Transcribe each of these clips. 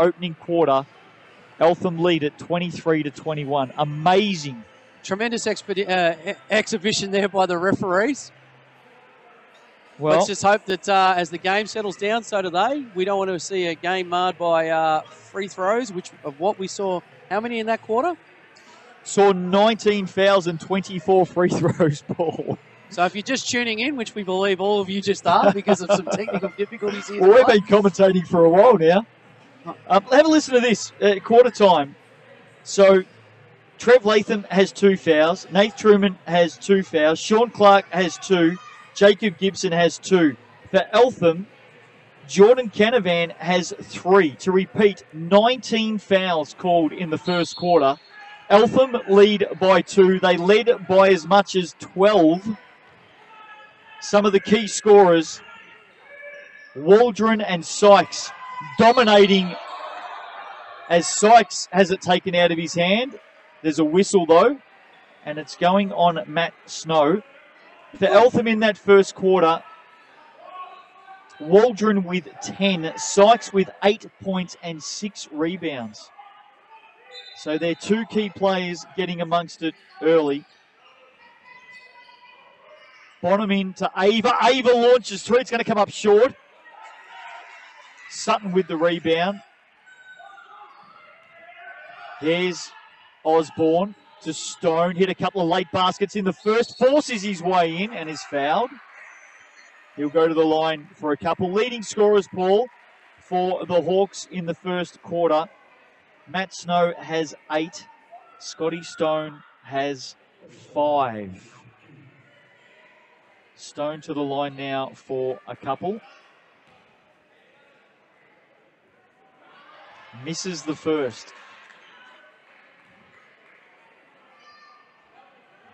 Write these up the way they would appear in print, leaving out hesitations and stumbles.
opening quarter. Eltham lead at 23-21. Amazing. Tremendous exhibition there by the referees. Well, let's just hope that as the game settles down, so do they. We don't want to see a game marred by free throws, which of what we saw. How many in that quarter? Saw 19 fouls and 24 free throws, Paul. So if you're just tuning in, which we believe all of you just are because of some technical difficulties here. Well, we've been commentating for a while now. Have a listen to this. Quarter time. So Trev Latham has 2 fouls. Nate Truman has 2 fouls. Sean Clark has 2. Jacob Gibson has 2. For Eltham, Jordan Canavan has 3. To repeat, 19 fouls called in the first quarter. Eltham lead by 2. They led by as much as 12. Some of the key scorers, Waldron and Sykes, dominating as Sykes has it taken out of his hand. There's a whistle though, and it's going on Matt Snow. For Eltham in that first quarter, Waldron with 10, Sykes with 8 points and 6 rebounds. So they're 2 key players getting amongst it early. Bonham into Ava. Ava launches 3. It's going to come up short. Sutton with the rebound. Here's Osborne to Stone. Hit a couple of late baskets in the first. Forces his way in and is fouled. He'll go to the line for a couple. Leading scorers, Paul, for the Hawks in the first quarter. Matt Snow has 8. Scotty Stone has 5. Stone to the line now for a couple. Misses the first.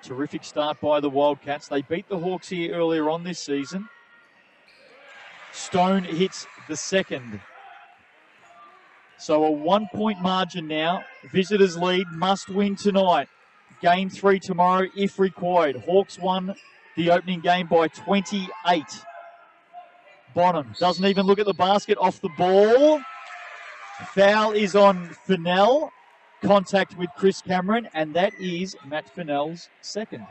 Terrific start by the Wildcats. They beat the Hawks here earlier on this season. Stone hits the second. So a 1-point margin now. Visitors lead, must win tonight. Game 3 tomorrow if required. Hawks won the opening game by 28. Bonham doesn't even look at the basket, off the ball. Foul is on Fennell. Contact with Chris Cameron, and that is Matt Fennell's second.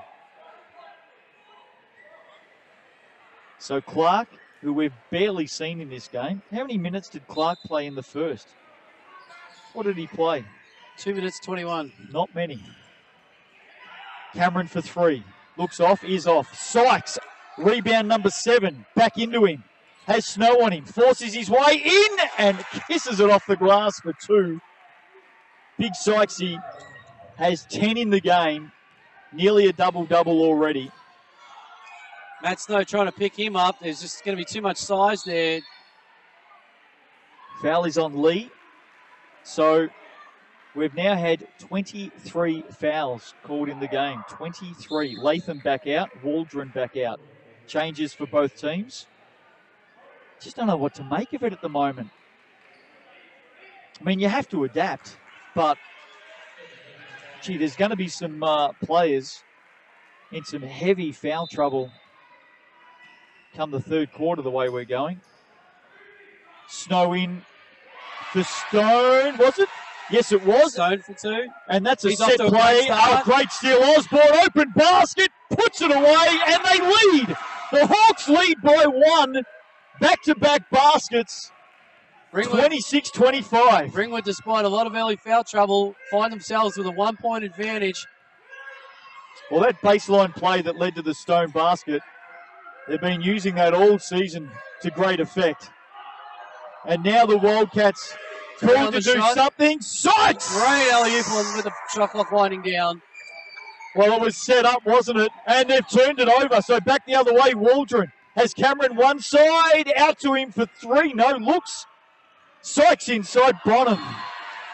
So Clark, who we've barely seen in this game. How many minutes did Clark play in the first? What did he play? 2 minutes 21. Not many. Cameron for 3. Looks off, is off. Sykes, rebound number 7. Back into him. Has Snow on him. Forces his way in and kisses it off the glass for 2. Big Sykesy has 10 in the game. Nearly a double-double already. Matt Snow trying to pick him up. There's just going to be too much size there. Foul is on Lee. So we've now had 23 fouls called in the game. 23. Latham back out. Waldron back out. Changes for both teams. Just don't know what to make of it at the moment. I mean, you have to adapt, but gee, there's going to be some players in some heavy foul trouble come the third quarter the way we're going. Snow in for Stone, was it? Yes, it was. Stone for 2. And that's a set play. Oh, great steal. Osborne, open basket, puts it away, and they lead. The Hawks lead by 1. Back-to-back baskets. 26-25. Ringwood, despite a lot of early foul trouble, find themselves with a 1-point advantage. Well, that baseline play that led to the Stone basket, they've been using that all season to great effect. And now the Wildcats called to do something. Sykes! Great alley-oop with the shot clock winding down. Well, it was set up, wasn't it? And they've turned it over. So back the other way, Waldron has Cameron one side, out to him for 3. No looks. Sykes inside Bonham.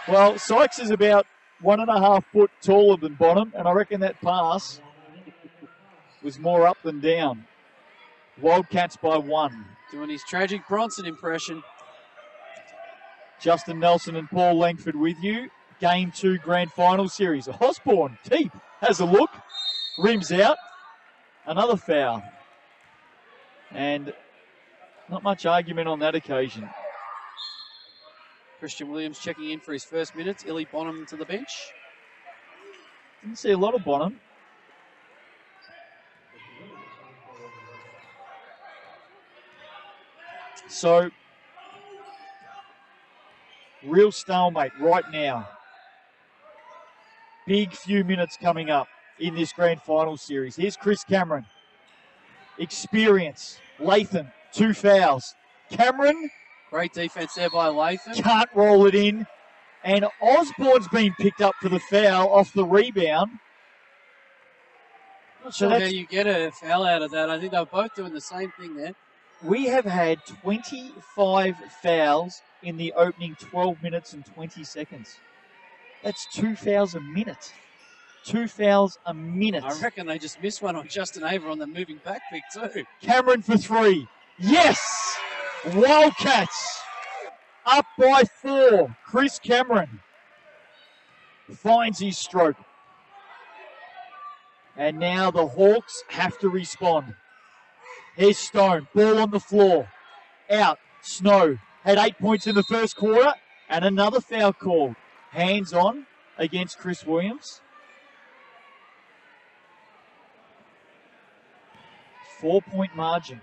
Well, Sykes is about 1.5 foot taller than Bonham, and I reckon that pass was more up than down. Wildcats by 1. Doing his tragic Bronson impression. Justin Nelson and Paul Langford with you. Game 2 Grand Final Series. Osborne, Teep, has a look. Rims out. Another foul. And not much argument on that occasion. Christian Williams checking in for his first minutes. Illy Bonham to the bench. Didn't see a lot of Bonham. So, real stalemate right now. Big few minutes coming up in this grand final series. Here's Chris Cameron. Experience. Latham, 2 fouls. Cameron. Great defense there by Latham. Can't roll it in. And Osborne's been picked up for the foul off the rebound. Not sure how you get a foul out of that. I think they were both doing the same thing there. We have had 25 fouls in the opening 12 minutes and 20 seconds. That's 2 fouls a minute. 2 fouls a minute. I reckon they just missed one on Justin Aver on the moving back pick too. Cameron for 3. Yes! Wildcats up by 4. Chris Cameron finds his stroke. And now the Hawks have to respond. Here's Stone. Ball on the floor. Out. Snow had 8 points in the first quarter. And another foul called. Hands on against Chris Williams. 4-point margin.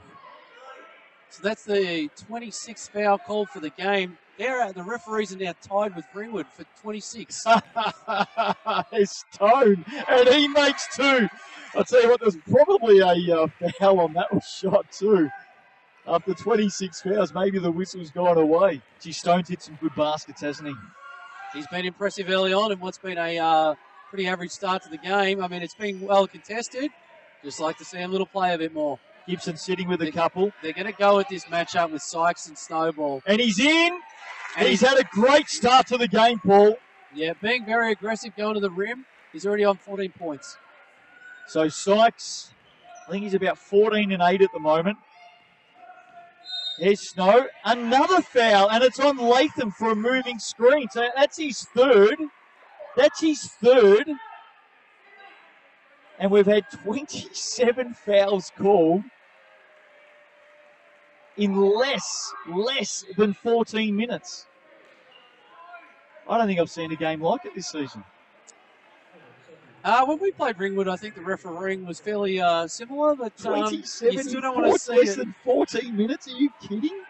So that's the 26th foul call for the game. The referees are now tied with Ringwood for 26. Stone, and he makes 2. I'll tell you what, there's probably a foul on that shot too. After 26 fouls, maybe the whistle's gone away. Gee, Stone's hit some good baskets, hasn't he? He's been impressive early on in what's been a pretty average start to the game. I mean, it's been well contested. Just like to see him little play a bit more. Gibson sitting with a couple. They're going to go with this matchup with Sykes and Snowball. And he's in. And he's had a great start to the game, Paul. Yeah, being very aggressive, going to the rim. He's already on 14 points. So Sykes, I think he's about 14 and 8 at the moment. Here's Snow. Another foul, and it's on Latham for a moving screen. So that's his third. And we've had 27 fouls called in less than 14 minutes. I don't think I've seen a game like it this season. When we played Ringwood, I think the refereeing was fairly similar, but 27 you still don't want to see less than 14 minutes? Are you kidding?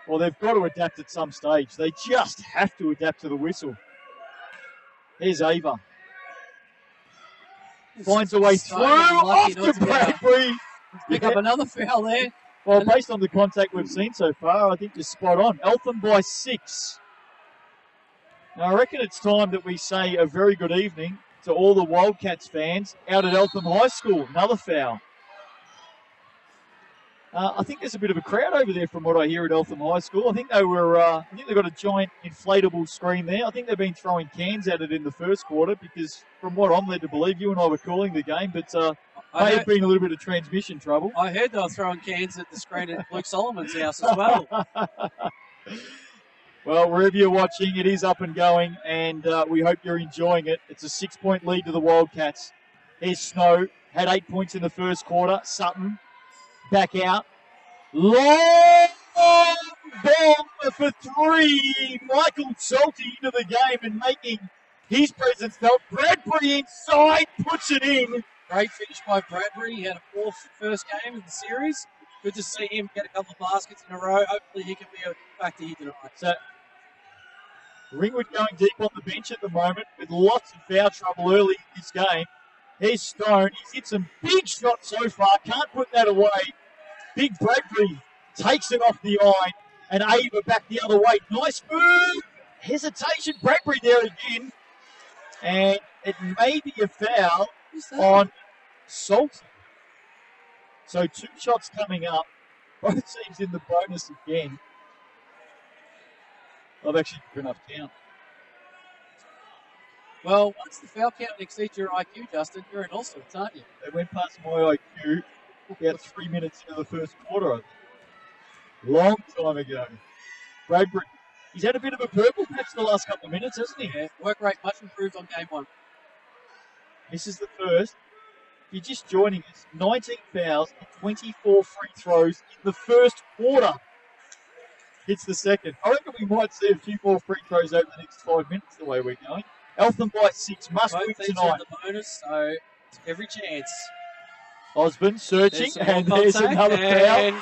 Well, they've got to adapt at some stage. They just have to adapt to the whistle. Here's Ava. Finds a way through, off to Bradbury. Pick up another foul there. Well, based on the contact we've seen so far, I think you're spot on. Eltham by 6. Now, I reckon it's time that we say a very good evening to all the Wildcats fans out at Eltham High School. Another foul. I think there's a bit of a crowd over there from what I hear at Eltham High School. I think they've got a giant inflatable screen there. I think they've been throwing cans at it in the first quarter because from what I'm led to believe, you and I were calling the game, but may have been a little bit of transmission trouble. I heard they were throwing cans at the screen at Luke Solomon's house as well. Well, wherever you're watching, it is up and going, and we hope you're enjoying it. It's a 6-point lead to the Wildcats. Here's Snow. Had 8 points in the first quarter. Sutton back out. Long bomb for 3. Michael Schulte into the game and making his presence felt. Bradbury inside, puts it in. Great finish by Bradbury. He had a 4th first game in the series. Good to see him get a couple of baskets in a row. Hopefully he can be back to here tonight. So, Ringwood going deep on the bench at the moment with lots of foul trouble early in this game. Here's Stone. He's hit some big shots so far. Can't put that away. Big Bradbury takes it off the eye. And Ava back the other way. Nice move. Hesitation. Bradbury there again. And it may be a foul on Salt. So 2 shots coming up. Both teams in the bonus again. I've actually put enough count. Well, once the foul count exceeds your IQ, Justin, you're in all sorts, aren't you? They went past my IQ about 3 minutes into the first quarter, I think. Long time ago. Bradbury, he's had a bit of a purple patch the last couple of minutes, hasn't he? Yeah, work rate much improved on game 1. This is the first. If you're just joining us, 19 fouls and 24 free throws in the first quarter. hits the second. I reckon we might see a few more free throws over the next 5 minutes the way we're going. Eltham by 6. Must Both win teams are in tonight. the bonus, so every chance. Osborne searching, There's and there's another foul.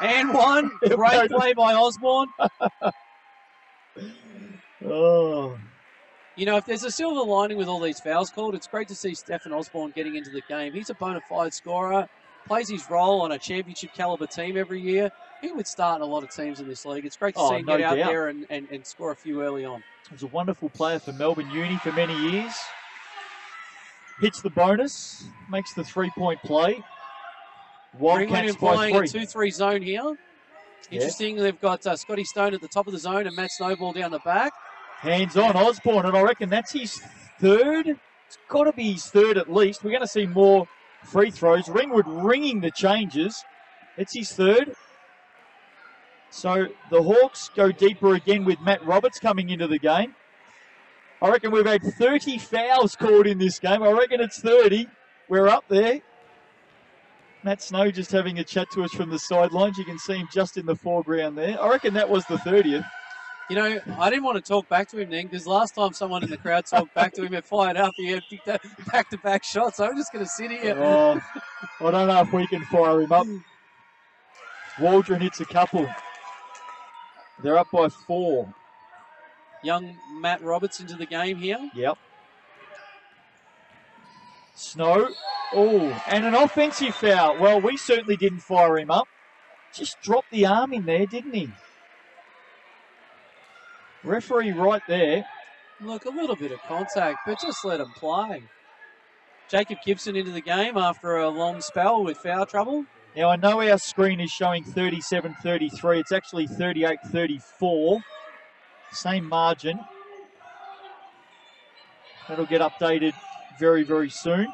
And one. Great play by Osborne. Oh. You know, if there's a silver lining with all these fouls called, it's great to see Stephen Osborne getting into the game. He's a bona fide scorer, plays his role on a championship caliber team every year. He would start in a lot of teams in this league. It's great to see him get out there and score a few early on. He was a wonderful player for Melbourne Uni for many years. Hits the bonus, makes the three-point play. Wildcats by playing 3. a 2-3 zone here. Interesting, they've got Scotty Stone at the top of the zone and Matt Snowball down the back. Hands on Osborne, and I reckon that's his third. It's got to be his third at least. We're going to see more free throws. Ringwood ringing the changes. It's his third. So the Hawks go deeper again with Matt Roberts coming into the game. I reckon we've had 30 fouls called in this game. I reckon it's 30. We're up there. Matt Snow just having a chat to us from the sidelines. You can see him just in the foreground there. I reckon that was the 30th. You know, I didn't want to talk back to him then because last time someone in the crowd talked back to him and fired up, he had picked up back-to-back shots. So I'm just going to sit here. Oh, I don't know if we can fire him up. Waldron hits a couple. They're up by 4. Young Matt Roberts into the game here. Yep. Snow. Oh, and an offensive foul. Well, we certainly didn't fire him up. Just dropped the arm in there, didn't he? Referee right there. Look, a little bit of contact, but just let him play. Jacob Gibson into the game after a long spell with foul trouble. Now, I know our screen is showing 37-33. It's actually 38-34. Same margin. That'll get updated very, very soon.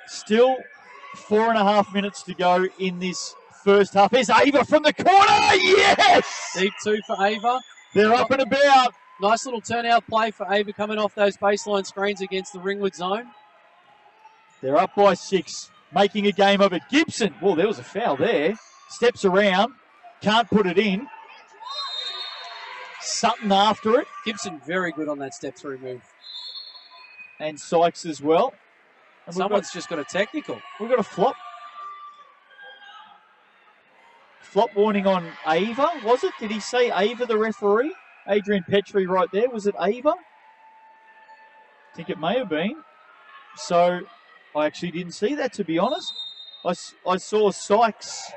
Still 4.5 minutes to go in this first half. There's Ava from the corner. Yes! Deep 2 for Ava. They're up and about. Nice little turnout play for Ava coming off those baseline screens against the Ringwood zone. They're up by 6, making a game of it. Gibson, well, there was a foul there. Steps around, can't put it in. Sutton after it. Gibson very good on that step-through move. And Sykes as well. And Someone's just got a technical. We've got a flop. Flop warning on Ava, was it? Did he say Ava, the referee? Adrian Petrie right there. Was it Ava? I think it may have been. So I actually didn't see that, to be honest. I saw Sykes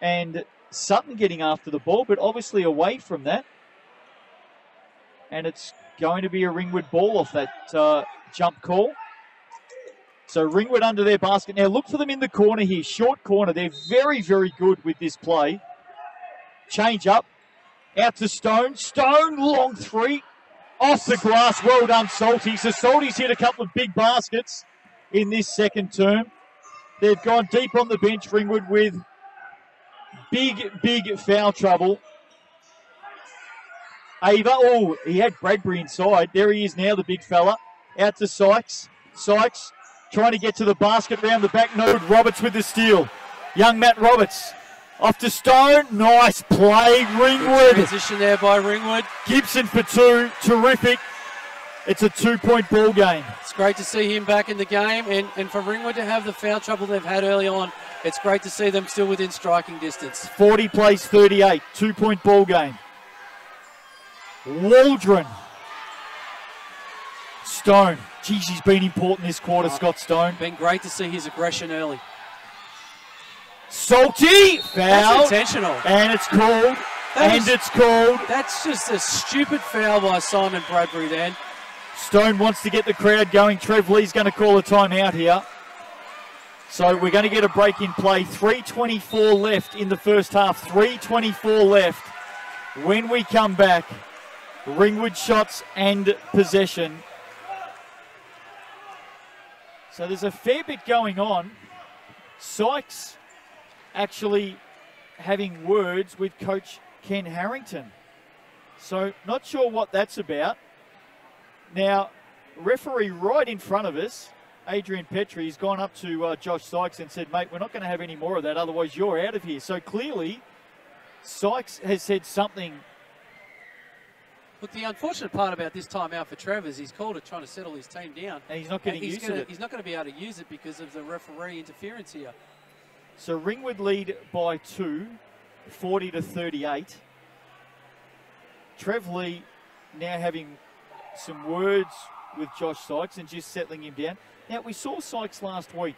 and Sutton getting after the ball, but obviously away from that. And it's going to be a Ringwood ball off that jump call. So Ringwood under their basket. Now look for them in the corner here. Short corner. They're very, very good with this play. Change up. Out to Stone. Stone, long 3. Off the glass. Well done, Salty. So Salty's hit a couple of big baskets in this second term. They've gone deep on the bench, Ringwood, with big, big foul trouble. Ava, oh, he had Bradbury inside. There he is now, the big fella. Out to Sykes. Sykes trying to get to the basket round the back. No, Roberts with the steal. Young Matt Roberts. Off to Stone. Nice play, Ringwood. Transition there by Ringwood. Gibson for 2. Terrific. It's a 2-point ball game. It's great to see him back in the game. And for Ringwood to have the foul trouble they've had early on, it's great to see them still within striking distance. 40 plays 38. 2-point ball game. Waldron. Stone. Geez, he's been important this quarter, Scott Stone. Been great to see his aggression early. Salty. Foul. That's intentional. And it's called. It's called. That's just a stupid foul by Simon Bradbury then. Stone wants to get the crowd going. Trev Lee's going to call a timeout here. So we're going to get a break in play. 3:24 left in the first half. 3:24 left. When we come back, Ringwood shots and possession. So there's a fair bit going on. Sykes actually having words with Coach Ken Harrington. So not sure what that's about. Now, referee right in front of us, Adrian Petrie, has gone up to Josh Sykes and said, mate, we're not going to have any more of that, otherwise you're out of here. So clearly, Sykes has said something. Look, the unfortunate part about this time out for Trevor is he's called it trying to settle his team down. And he's not getting used to it. He's not going to be able to use it because of the referee interference here. So Ringwood lead by 2, 40-38. Trev Lee now having some words with Josh Sykes and just settling him down. Now, we saw Sykes last week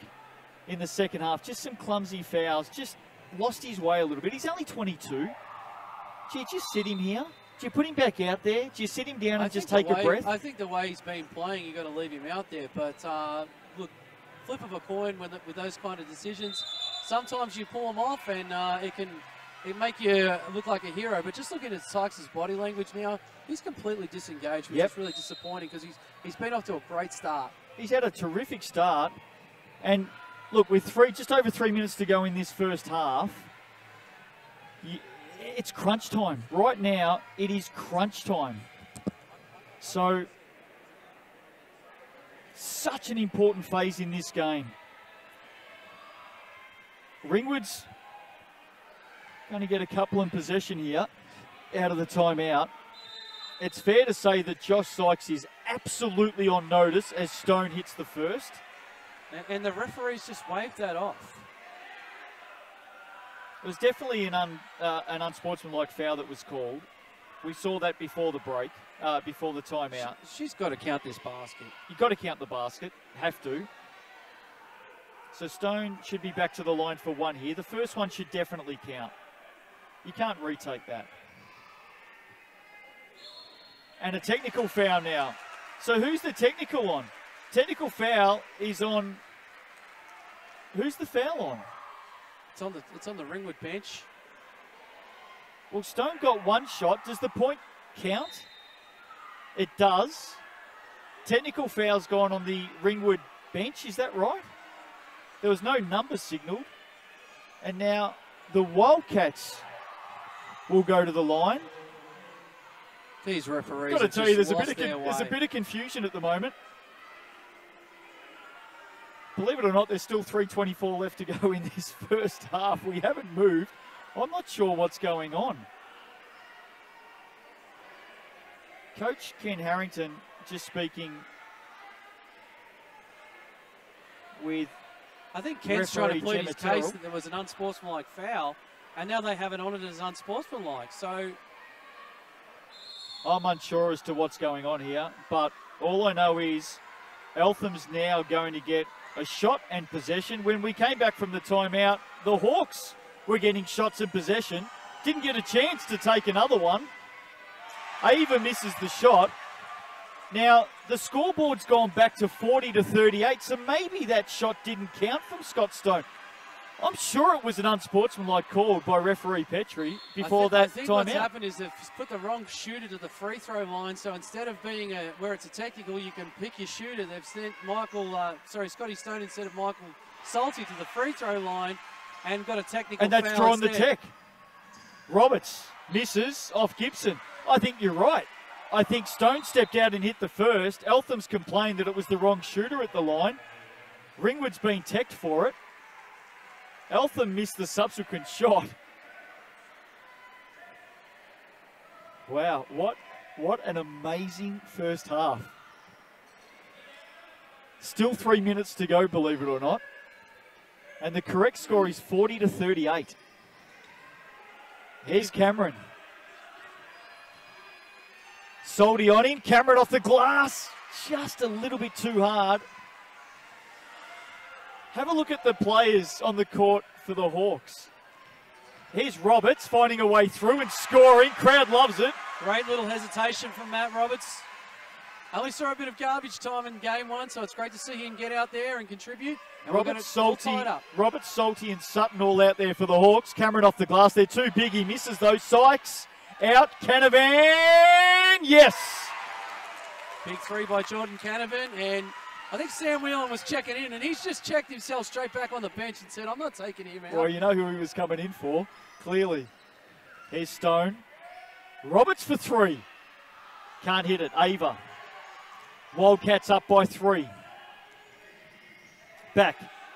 in the second half, just some clumsy fouls, just lost his way a little bit. He's only 22. Do you just sit him here? Do you put him back out there? Do you sit him down and just take a breath? I think the way he's been playing, you've got to leave him out there. But look, flip of a coin with those kind of decisions. Sometimes you pull them off and it make you look like a hero. But just looking at Sykes' body language now, he's completely disengaged, which is really disappointing because he's been off to a great start. He's had a terrific start. And look, with just over 3 minutes to go in this first half, it's crunch time. Right now, it is crunch time. So, such an important phase in this game. Ringwood's going to get a couple in possession here out of the timeout. It's fair to say that Josh Sykes is absolutely on notice as Stone hits the first. And the referee's just waved that off. It was definitely an unsportsmanlike foul that was called. We saw that before the break, before the timeout. She's got to count this basket. You've got to count the basket, have to. So Stone should be back to the line for one here. The first one should definitely count. You can't retake that. And a technical foul now. So who's the technical on? Technical foul is on. Who's the foul on? It's on the Ringwood bench. Well, Stone got one shot. Does the point count? It does. Technical foul's gone on the Ringwood bench. Is that right? There was no number signalled. And now the Wildcats will go to the line. These referees. I've got to tell you, there's a bit of confusion at the moment. Believe it or not, there's still 3:24 left to go in this first half. We haven't moved. I'm not sure what's going on. Coach Ken Harrington just speaking with I think Ken's trying to plead his case that there was an unsportsmanlike foul, and now they have it honoured as unsportsmanlike. So I'm unsure as to what's going on here, but all I know is Eltham's now going to get a shot and possession. When we came back from the timeout, the Hawks were getting shots and possession. Didn't get a chance to take another one. Ava misses the shot. Now, the scoreboard's gone back to 40-38, so maybe that shot didn't count from Scott Stone. I'm sure it was an unsportsmanlike call by referee Petrie before that timeout. I think what's happened is they've put the wrong shooter to the free throw line, so instead of being where it's a technical, you can pick your shooter. They've sent Scotty Stone instead of Michael Salty to the free throw line and got a technical and that's foul drawn instead. The tech. Roberts misses off Gibson. I think you're right. I think Stone stepped out and hit the first. Eltham's complained that it was the wrong shooter at the line. Ringwood's been teched for it. Eltham missed the subsequent shot. Wow, what an amazing first half. Still 3 minutes to go, believe it or not. And the correct score is 40-38. Here's Cameron. Salty on him, Cameron off the glass. Just a little bit too hard. Have a look at the players on the court for the Hawks. Here's Roberts finding a way through and scoring. Crowd loves it. Great little hesitation from Matt Roberts. Only saw a bit of garbage time in game one, so it's great to see him get out there and contribute. And Robert Salty and Sutton all out there for the Hawks. Cameron off the glass. They're too big. He misses those. Sykes out. Canavan. Yes. Big three by Jordan Canavan. And I think Sam Whelan was checking in, and he's just checked himself straight back on the bench and said, I'm not taking him out. Well, you know who he was coming in for, clearly. Here's Stone. Roberts for three. Can't hit it. Ava. Wildcats up by 3. Back.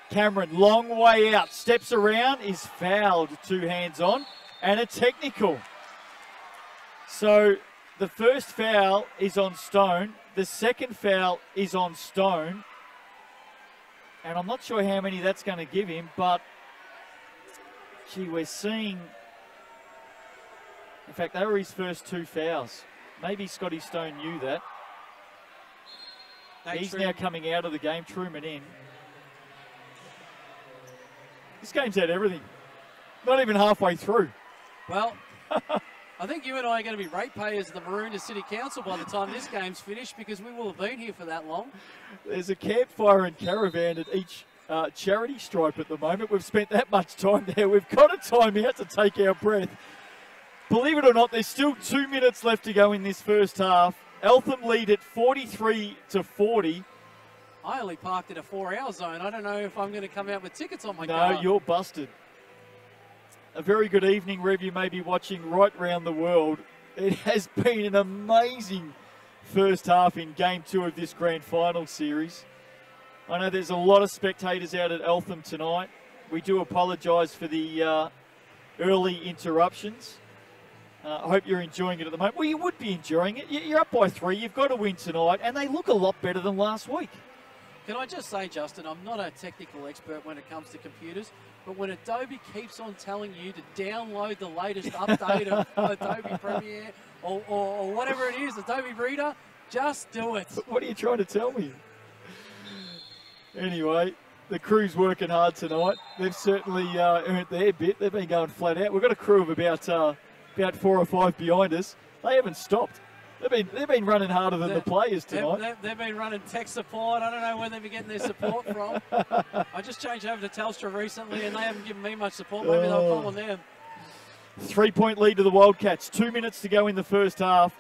Cameron, long way out. Steps around, is fouled. 2 hands on. and a technical. So the first foul is on Stone. The second foul is on Stone. And I'm not sure how many that's going to give him, but gee, we're seeing... In fact, they were his first 2 fouls. Maybe Scotty Stone knew that. He's now coming out of the game. Truman in. This game's had everything. Not even halfway through. Well, I think you and I are going to be ratepayers of the Maroondah City Council by the time this game's finished, because we will have been here for that long. There's a campfire and caravan at each charity stripe at the moment. We've spent that much time there. We've got a time out to take our breath. Believe it or not, there's still 2 minutes left to go in this first half. Eltham lead at 43-40. I only parked in a 4-hour zone. I don't know if I'm going to come out with tickets on my car. No, you're busted. A very good evening, Rev. You may be watching right round the world. It has been an amazing first half in Game 2 of this Grand Final series. I know there's a lot of spectators out at Eltham tonight. We do apologise for the early interruptions. I hope you're enjoying it at the moment. Well, you would be enjoying it. You're up by 3. You've got to win tonight, and they look a lot better than last week. Can I just say, Justin, I'm not a technical expert when it comes to computers, but when Adobe keeps on telling you to download the latest update of Adobe Premiere or whatever it is, Adobe Reader, just do it. What are you trying to tell me? Anyway, the crew's working hard tonight. They've certainly earned their bit. They've been going flat out. We've got a crew of about 4 or 5 behind us. They haven't stopped. They've been running harder than the players tonight. They've been running tech support. I don't know where they've been getting their support from. I just changed over to Telstra recently, and they haven't given me much support. Maybe they'll call on them. 3-point lead to the Wildcats. 2 minutes to go in the first half.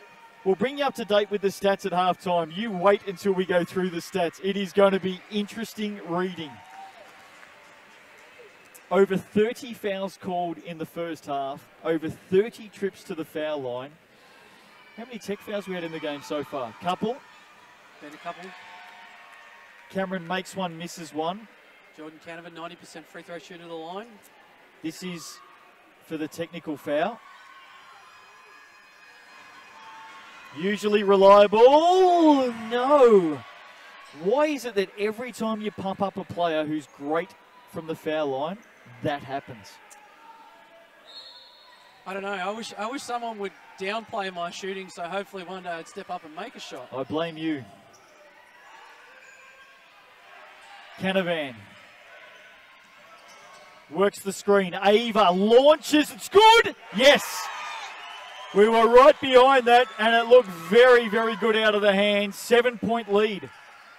We'll bring you up to date with the stats at halftime. You wait until we go through the stats. It is going to be interesting reading. Over 30 fouls called in the first half. Over 30 trips to the foul line. How many tech fouls we had in the game so far? Couple. Been a couple. Cameron makes one, misses one. Jordan Canavan, 90% free throw shooter to the line. This is for the technical foul. Usually reliable. No. Why is it that every time you pump up a player who's great from the foul line, that happens? I don't know. I wish someone would downplay my shooting, so hopefully one day I'd step up and make a shot. I blame you. Canavan works the screen. Ava launches. It's good. Yes. We were right behind that, and it looked very, very good out of the hand. 7-point lead.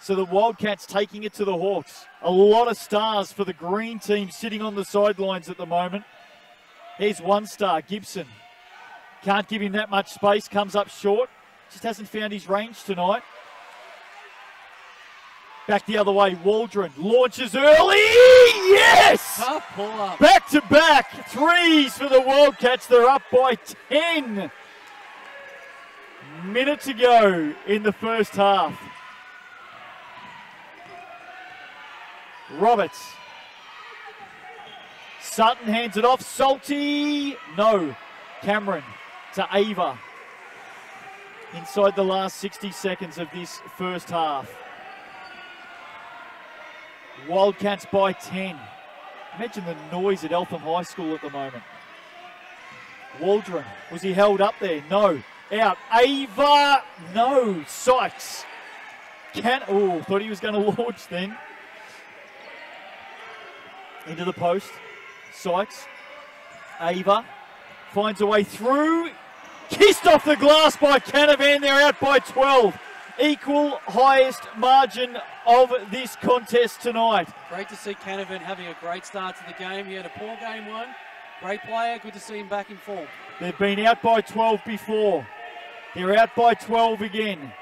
So the Wildcats taking it to the Hawks. A lot of stars for the green team sitting on the sidelines at the moment. Here's one star, Gibson. Can't give him that much space, comes up short. Just hasn't found his range tonight. Back the other way, Waldron launches early. Yes! Tough pull-up. Back-to-back threes for the Wildcats. They're up by 10. Minute to go in the first half. Roberts. Sutton hands it off. Salty. No. Cameron to Ava. Inside the last 60 seconds of this first half. Wildcats by 10. Imagine the noise at Eltham High School at the moment. Waldron. Was he held up there? No. Out. Ava. No. Sykes. Thought he was going to launch then. Into the post. Sykes. Ava. Finds a way through. Kissed off the glass by Canavan. They're out by 12. Equal highest margin of this contest tonight. Great to see Canavan having a great start to the game. He had a poor game one. Great player. Good to see him back in form. They've been out by 12 before. They're out by 12 again.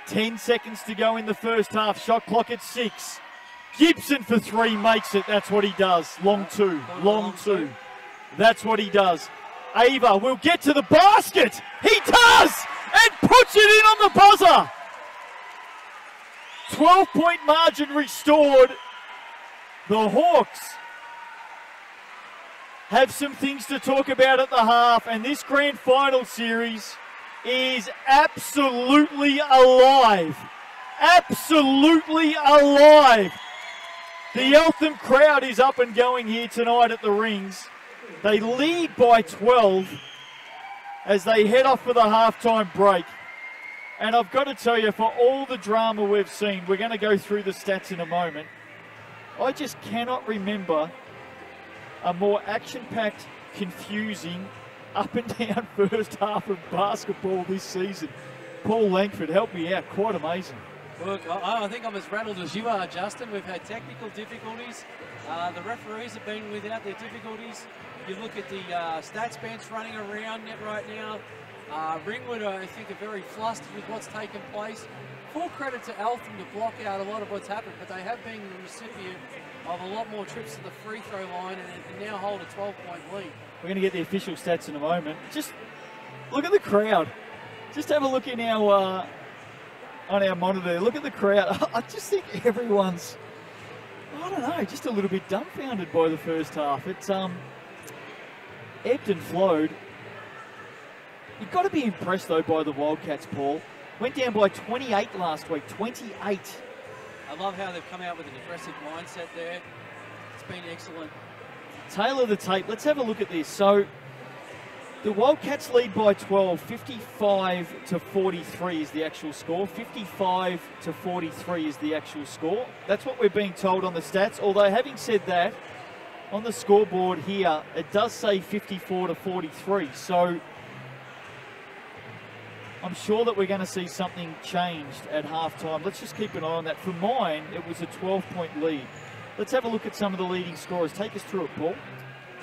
10 seconds to go in the first half. Shot clock at 6. Gibson for 3 makes it. That's what he does. Long two. Long two. That's what he does. Ava will get to the basket. He does! And puts it in on the buzzer. 12-point margin restored. The Hawks have some things to talk about at the half, and this grand final series is absolutely alive. Absolutely alive. The Eltham crowd is up and going here tonight at the Rings. They lead by 12 as they head off for the halftime break. And I've got to tell you, for all the drama we've seen, we're going to go through the stats in a moment. I just cannot remember a more action-packed, confusing, up and down first half of basketball this season. Paul Langford, help me out. Quite amazing. Look, I think I'm as rattled as you are, Justin. We've had technical difficulties. The referees have been without their difficulties. You look at the stats bench running around net right now. Ringwood, I think, are very flustered with what's taken place. Full credit to Eltham to block out a lot of what's happened, but they have been the recipient of a lot more trips to the free throw line and now hold a 12-point lead. We're going to get the official stats in a moment. Just look at the crowd. Just have a look in our on our monitor. Look at the crowd. I just think everyone's, I don't know, just a little bit dumbfounded by the first half. It's ebbed and flowed. You've got to be impressed, though, by the Wildcats, Paul. Went down by 28 last week, 28. I love how they've come out with an aggressive mindset there. It's been excellent. Tailor the tape. Let's have a look at this. So the Wildcats lead by 12, 55 to 43 is the actual score. 55 to 43 is the actual score. That's what we're being told on the stats. Although, having said that, on the scoreboard here, it does say 54 to 43. So I'm sure that we're going to see something changed at halftime. Let's just keep an eye on that. For mine, it was a 12-point lead. Let's have a look at some of the leading scorers. Take us through it, Paul.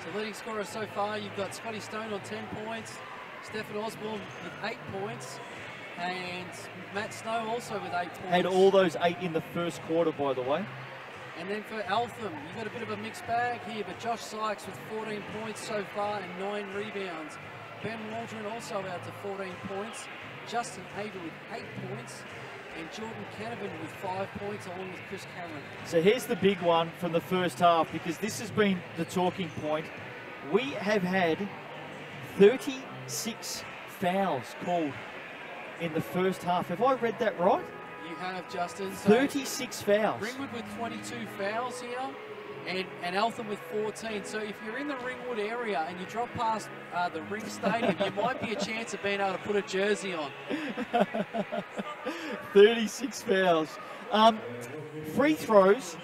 So leading scorers so far, you've got Scotty Stone on 10 points, Stephen Osborne with 8 points, and Matt Snow also with 8 points. Had all those 8 in the first quarter, by the way. And then for Eltham, you've got a bit of a mixed bag here, but Josh Sykes with 14 points so far and 9 rebounds. Ben Waldron also out to 14 points. Justin Hager with 8 points. And Jordan Canavan with 5 points along with Chris Cameron. So here's the big one from the first half, because this has been the talking point. We have had 36 fouls called in the first half. Have I read that right? You have, Justin. So 36 fouls. Ringwood with 22 fouls here. And Eltham with 14. So if you're in the Ringwood area and you drop past the Ring Stadium, you might be a chance of being able to put a jersey on. 36 fouls. Free throws,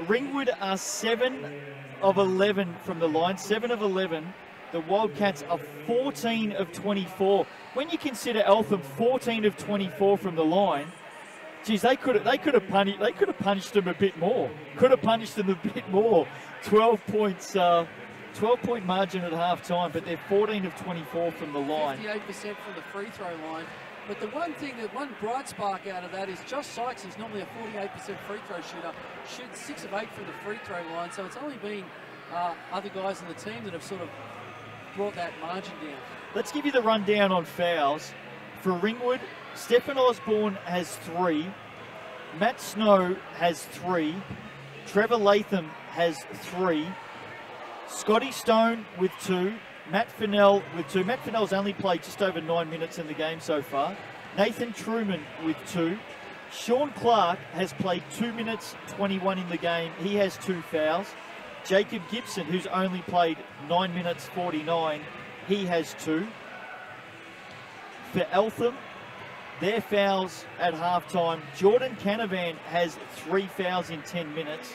Ringwood are 7 of 11 from the line, 7 of 11. The Wildcats are 14 of 24. When you consider Eltham 14 of 24 from the line, geez, they could have punished them a bit more. Could have punished them a bit more. 12 points, 12-point margin at half-time, but they're 14 of 24 from the line. 58% from the free throw line. But the one bright spark out of that is Josh Sykes, who's normally a 48% free throw shooter, shoots 6 of 8 from the free throw line. So it's only been other guys in the team that have sort of brought that margin down. Let's give you the rundown on fouls. For Ringwood, Stephen Osborne has 3, Matt Snow has 3, Trevor Latham has 3, Scotty Stone with 2, Matt Fennell with 2. Matt Fennell's only played just over 9 minutes in the game so far. Nathan Truman with 2. Sean Clark has played 2 minutes 21 in the game. He has 2 fouls. Jacob Gibson, who's only played 9 minutes 49, he has 2. For Eltham, their fouls at halftime, Jordan Canavan has 3 fouls in 10 minutes.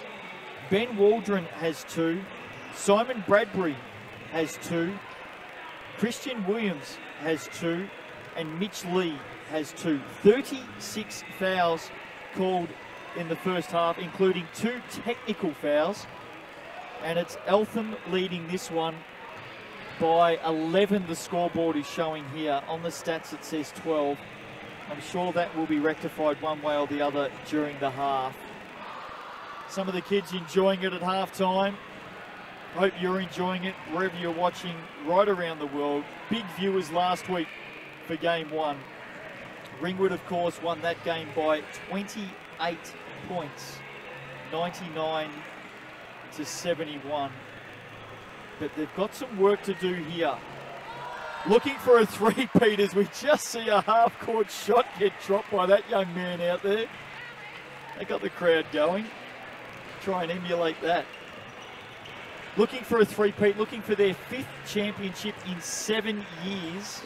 Ben Waldron has 2. Simon Bradbury has 2. Christian Williams has 2. And Mitch Lee has 2. 36 fouls called in the first half, including 2 technical fouls. And it's Eltham leading this one by 11, the scoreboard is showing here. On the stats it says 12. I'm sure that will be rectified one way or the other during the half. Some of the kids enjoying it at halftime. Hope you're enjoying it wherever you're watching right around the world. Big viewers last week for game 1. Ringwood, of course, won that game by 28 points, 99 to 71. but they've got some work to do here. Looking for a three-peat as we just see a half-court shot get dropped by that young man out there. They got the crowd going. Try and emulate that. Looking for a three-peat, looking for their 5th championship in 7 years.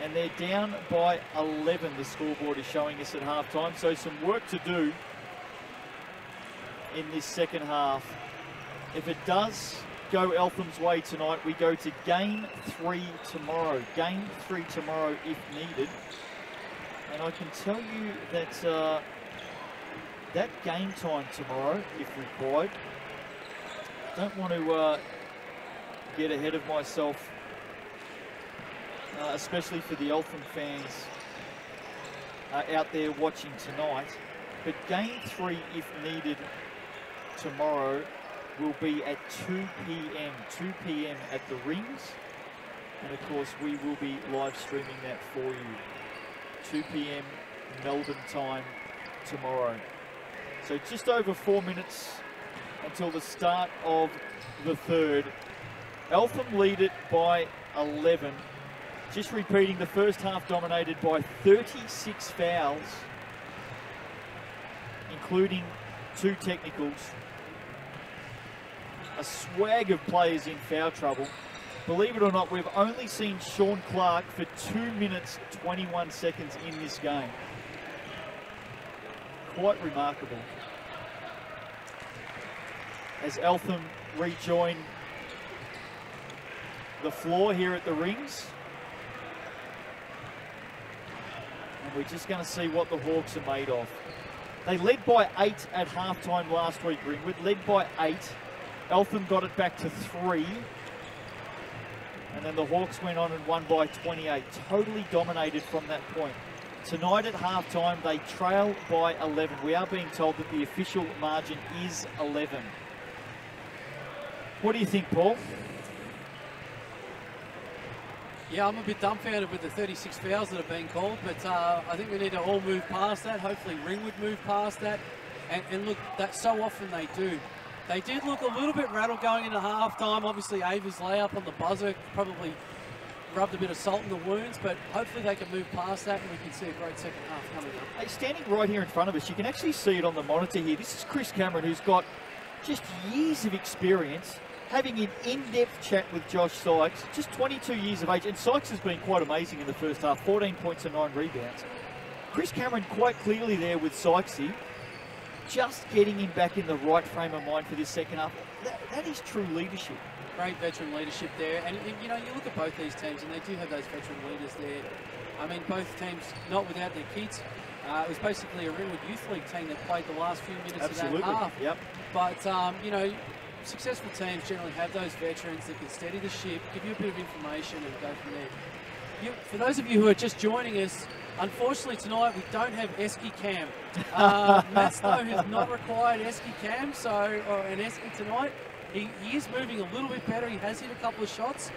And they're down by 11, the scoreboard is showing us at halftime. So some work to do in this second half. If it does go Eltham's way tonight, we go to game 3 tomorrow. Game 3 tomorrow if needed. And I can tell you that that game time tomorrow, if required, don't want to get ahead of myself, especially for the Eltham fans out there watching tonight. But game 3, if needed, tomorrow will be at 2 p.m. 2 p.m. at the Rings. And of course, we will be live streaming that for you. 2 p.m. Melbourne time tomorrow. So just over 4 minutes until the start of the third. Eltham lead it by 11. Just repeating, the first half dominated by 36 fouls, including 2 technicals. A swag of players in foul trouble. Believe it or not, we've only seen Sean Clark for 2 minutes 21 seconds in this game. Quite remarkable. As Eltham rejoin the floor here at the Rings. And we're just going to see what the Hawks are made of. They led by 8 at halftime last week, Ringwood. Led by 8. Eltham got it back to 3. And then the Hawks went on and won by 28. Totally dominated from that point. Tonight at halftime, they trail by 11. We are being told that the official margin is 11. What do you think, Paul? Yeah, I'm a bit dumbfounded with the 36 fouls that are being called, but I think we need to all move past that. Hopefully Ringwood move past that. And look, that so often they do. They did look a little bit rattled going into halftime. Obviously, Ava's layup on the buzzer probably rubbed a bit of salt in the wounds, but hopefully they can move past that and we can see a great second half coming up. Hey, standing right here in front of us, you can actually see it on the monitor here. This is Chris Cameron, who's got just years of experience having an in-depth chat with Josh Sykes, just 22 years of age. And Sykes has been quite amazing in the first half, 14 points and 9 rebounds. Chris Cameron quite clearly there with Sykesy, just getting him back in the right frame of mind for this second half. That is true leadership. Great veteran leadership there. And, you know, you look at both these teams and they do have those veteran leaders there. I mean, both teams not without their kids. It was basically a Ringwood Youth League team that played the last few minutes of that half. Yep. But, you know, successful teams generally have those veterans that can steady the ship, give you a bit of information and go from there. For those of you who are just joining us, unfortunately tonight we don't have Esky Cam. Matt Snow has not required Esky Cam, and Esky tonight. He is moving a little bit better. He has hit a couple of shots.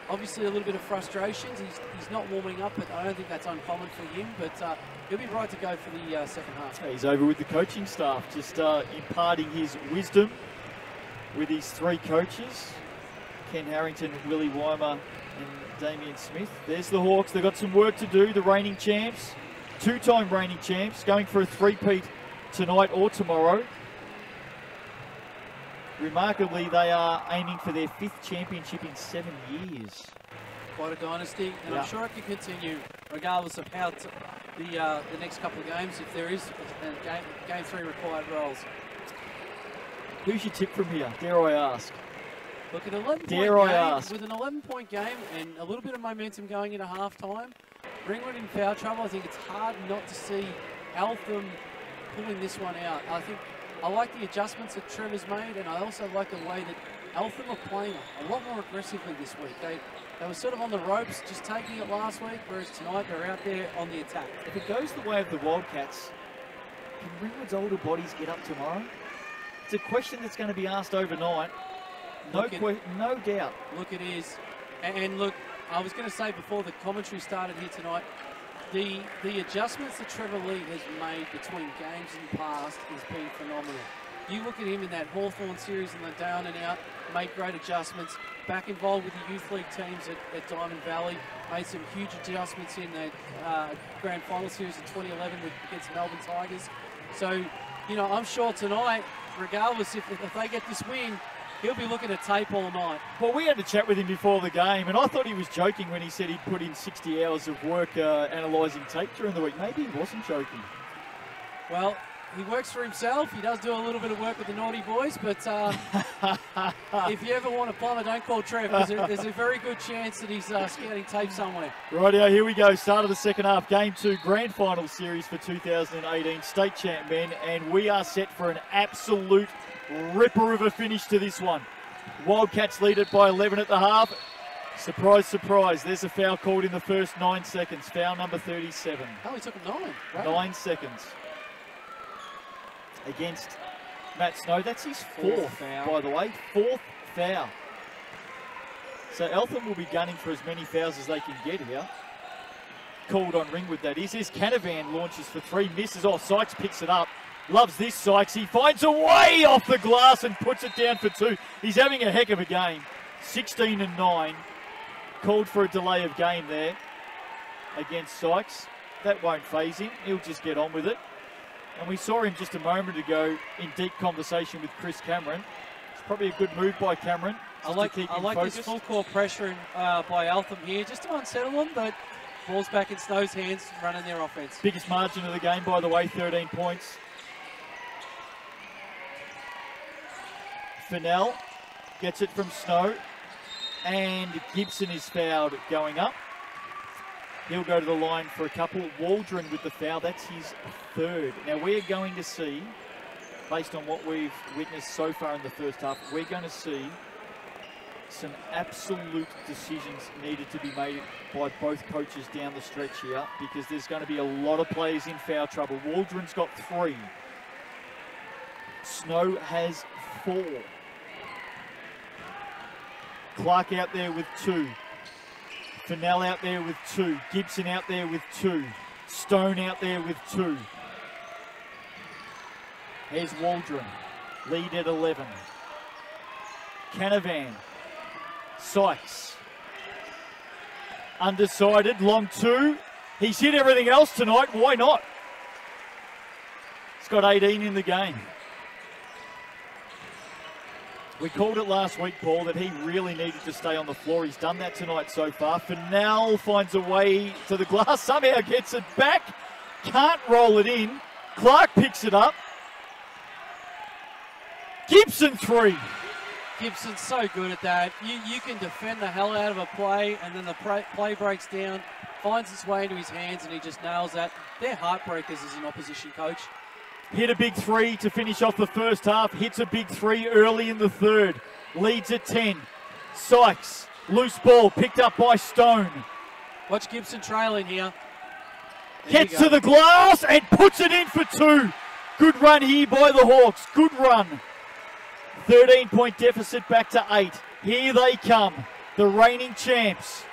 Obviously a little bit of frustrations. He's not warming up, but I don't think that's uncommon for him. But he'll be right to go for the second half. He's over with the coaching staff, just imparting his wisdom with his 3 coaches, Ken Harrington, Willie Weimer and Damien Smith. There's the Hawks. They've got some work to do, the reigning champs, 2-time reigning champs, going for a three-peat tonight or tomorrow. Remarkably, they are aiming for their 5th championship in 7 years. Quite a dynasty, and I'm sure it can continue regardless of how the next couple of games, if there is game 3 required roles. Who's your tip from here, dare I ask? Look, at 11 game, with an 11-point game and a little bit of momentum going into halftime, Ringwood in foul trouble. I think it's hard not to see Eltham pulling this one out. I like the adjustments that Trevor's made, and I also like the way that Eltham are playing a lot more aggressively this week. They were sort of on the ropes, just taking it last week, whereas tonight they're out there on the attack. If it goes the way of the Wildcats, can Ringwood's older bodies get up tomorrow? It's a question that's going to be asked overnight. No doubt. Look, it is. And look, I was going to say before the commentary started here tonight, the adjustments that Trevor Lee has made between games in the past has been phenomenal. You look at him in that Hawthorn series and the down and out, made great adjustments. Back involved with the youth league teams at Diamond Valley, made some huge adjustments in that grand final series in 2011 against Melbourne Tigers. So, you know, I'm sure tonight, regardless if they get this win, he'll be looking at tape all night. Well, we had a chat with him before the game, and I thought he was joking when he said he'd put in 60 hours of work analysing tape during the week. Maybe he wasn't joking. Well, he works for himself. He does do a little bit of work with the naughty boys, but if you ever want a plumber, don't call Trev, because there's a very good chance that he's scouting tape somewhere. Rightio, here we go. Start of the second half. Game 2, grand final series for 2018 state champ men, and we are set for an absolute ripper of a finish to this one. Wildcats lead it by 11 at the half. Surprise, surprise. There's a foul called in the first 9 seconds. Foul number 37. Oh, he took him 9. Right. 9 seconds. Against Matt Snow. That's his fourth foul, by the way. Fourth foul. So Eltham will be gunning for as many fouls as they can get here. Called on Ringwood, that is. His Canavan launches for 3, misses. Oh, Sykes picks it up. Loves this, Sykes. He finds a way off the glass and puts it down for 2. He's having a heck of a game. 16 and 9. Called for a delay of game there against Sykes. That won't faze him. He'll just get on with it. And we saw him just a moment ago in deep conversation with Chris Cameron. It's probably a good move by Cameron. I like this full court pressure by Eltham here, just to unsettle them, but ball's back in Snow's hands, running their offense. Biggest margin of the game, by the way, 13 points. Fennell gets it from Snow, and Gibson is fouled going up. He'll go to the line for a couple. Waldron with the foul, that's his 3rd. Now we're going to see, based on what we've witnessed so far in the first half, we're going to see some absolute decisions needed to be made by both coaches down the stretch here, because there's going to be a lot of players in foul trouble. Waldron's got 3. Snow has 4. Clark out there with 2. Fennell out there with 2. Gibson out there with 2. Stone out there with 2. Here's Waldron. Lead at 11. Canavan. Sykes. Undecided. Long 2. He's hit everything else tonight. Why not? He's got 18 in the game. We called it last week, Paul, that he really needed to stay on the floor. He's done that tonight so far. Fennell finds a way to the glass, somehow gets it back. Can't roll it in. Clark picks it up. Gibson 3. Gibson's so good at that. You can defend the hell out of a play, and then the play breaks down, finds its way into his hands, and he just nails that. They're heartbreakers as an opposition coach. Hit a big 3 to finish off the first half. Hits a big 3 early in the 3rd. Leads at 10. Sykes, loose ball picked up by Stone. Watch Gibson trailing here. Gets to the glass and puts it in for 2. Good run here by the Hawks. Good run. 13-point deficit back to 8. Here they come. The reigning champs.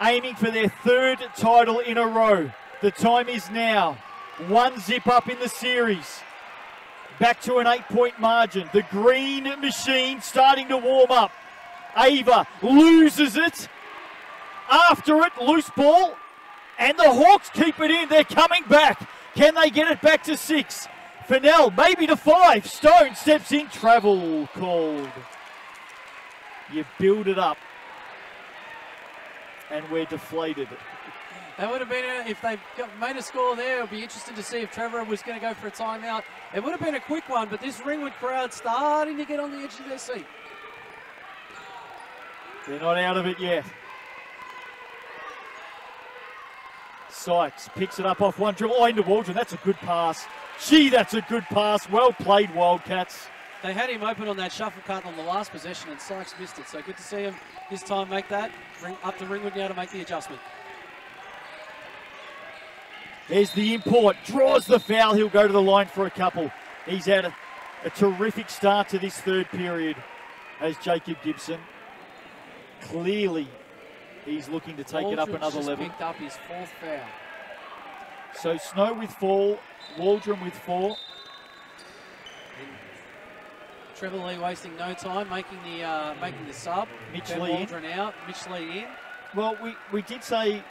Aiming for their 3rd title in a row. The time is now. 1 zip up in the series. Back to an 8-point margin. The green machine starting to warm up. Ava loses it. After it, loose ball. And the Hawks keep it in. They're coming back. Can they get it back to 6? Fennell, maybe to 5. Stone steps in. Travel called. You build it up. And we're deflated. That would have been, if they made a score there, it would be interesting to see if Trevor was going to go for a timeout. It would have been a quick one, but this Ringwood crowd starting to get on the edge of their seat. They're not out of it yet. Sykes picks it up off one dribble. Oh, into Waldron. That's a good pass. Gee, that's a good pass. Well played, Wildcats. They had him open on that shuffle cut on the last possession, and Sykes missed it. So good to see him this time make that. Up to Ringwood now to make the adjustment. There's the import, draws the foul. He'll go to the line for a couple. He's had a terrific start to this 3rd period as Jacob Gibson. Clearly, he's looking to take it up another level. Picked up his 4th foul. So Snow with 4, Waldron with 4. Trevor Lee wasting no time, making the sub. Mitch Ben Lee in. Waldron out. Mitch Lee in. Well, we did say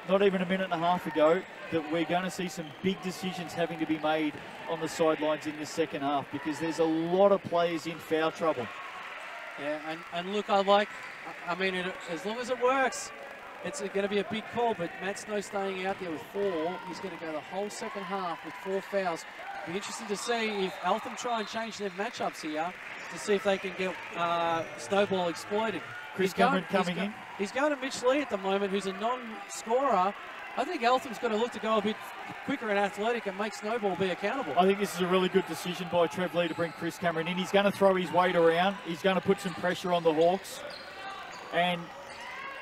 not even a minute and a half ago that we're going to see some big decisions having to be made on the sidelines in the second half because there's a lot of players in foul trouble. Yeah, and look, I mean, as long as it works, it's going to be a big call, but Matt Snow staying out there with 4. He's going to go the whole second half with 4 fouls. Be interesting to see if Eltham try and change their matchups here to see if they can get Snowball exploited. Chris Cameron coming in. He's going to Mitch Lee at the moment, who's a non-scorer. I think Eltham's got to look to go a bit quicker and athletic and make Snowball be accountable. I think this is a really good decision by Trev Lee to bring Chris Cameron in. He's going to throw his weight around. He's going to put some pressure on the Hawks. And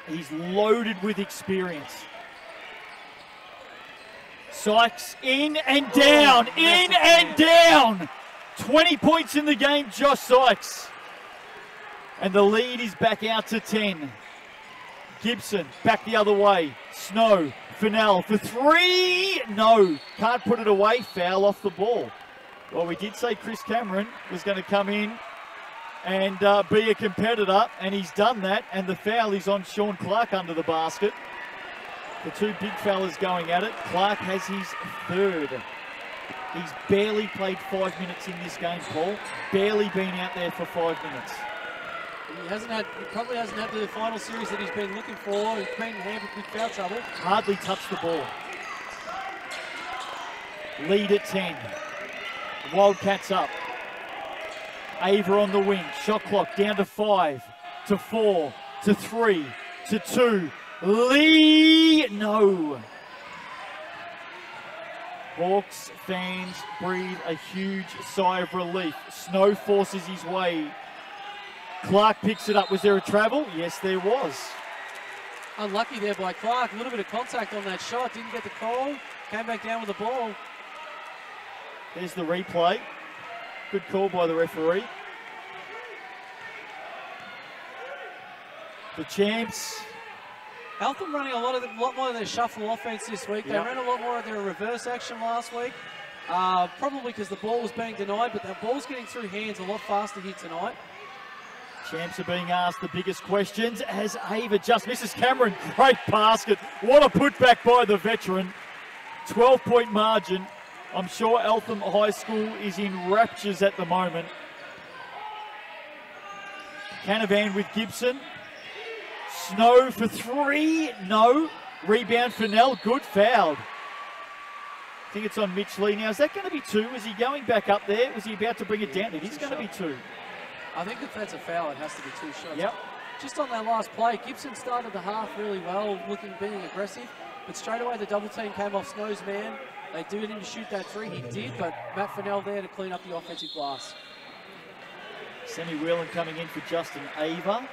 he's loaded with experience. Sykes in and down, in and down. 20 points in the game, Josh Sykes. And the lead is back out to 10. Gibson back the other way. Snow, Fennell for 3. No, can't put it away. Foul off the ball. Well, we did say Chris Cameron was going to come in and be a competitor, and he's done that. And the foul is on Sean Clark under the basket. The 2 big fellas going at it. Clark has his 3rd. He's barely played 5 minutes in this game, Paul. Barely been out there for 5 minutes. He probably hasn't had the final series that he's been looking for. He's been hampered with foul trouble. Hardly touched the ball. Lead at 10. Wildcats up. Ava on the wing. Shot clock down to 5, to 4, to 3, to 2. Lee, no. Hawks fans breathe a huge sigh of relief. Snow forces his way. Clark picks it up. Was there a travel? Yes, there was. Unlucky there by Clark. A little bit of contact on that shot. Didn't get the call. Came back down with the ball. There's the replay. Good call by the referee. The champs. Eltham running a lot more of their shuffle offense this week. They ran a lot more of their reverse action last week. Probably because the ball was being denied, but the ball's getting through hands a lot faster here tonight. Champs are being asked the biggest questions as Ava just misses. Cameron, great basket. What a putback by the veteran. 12-point margin. I'm sure Eltham High School is in raptures at the moment. Canavan with Gibson. Snow for 3. No. Rebound for Nell. Good, fouled. I think it's on Mitch Lee now. Is that going to be 2? Is he going back up there? Was he about to bring it down? It is going to be 2. I think if that's a foul, it has to be 2 shots. Yep. Just on that last play, Gibson started the half really well, being aggressive, but straight away the double team came off Snow's man. They do need to shoot that 3. He did, but Matt Fennell there to clean up the offensive glass. Sammy Whelan coming in for Justin Ava.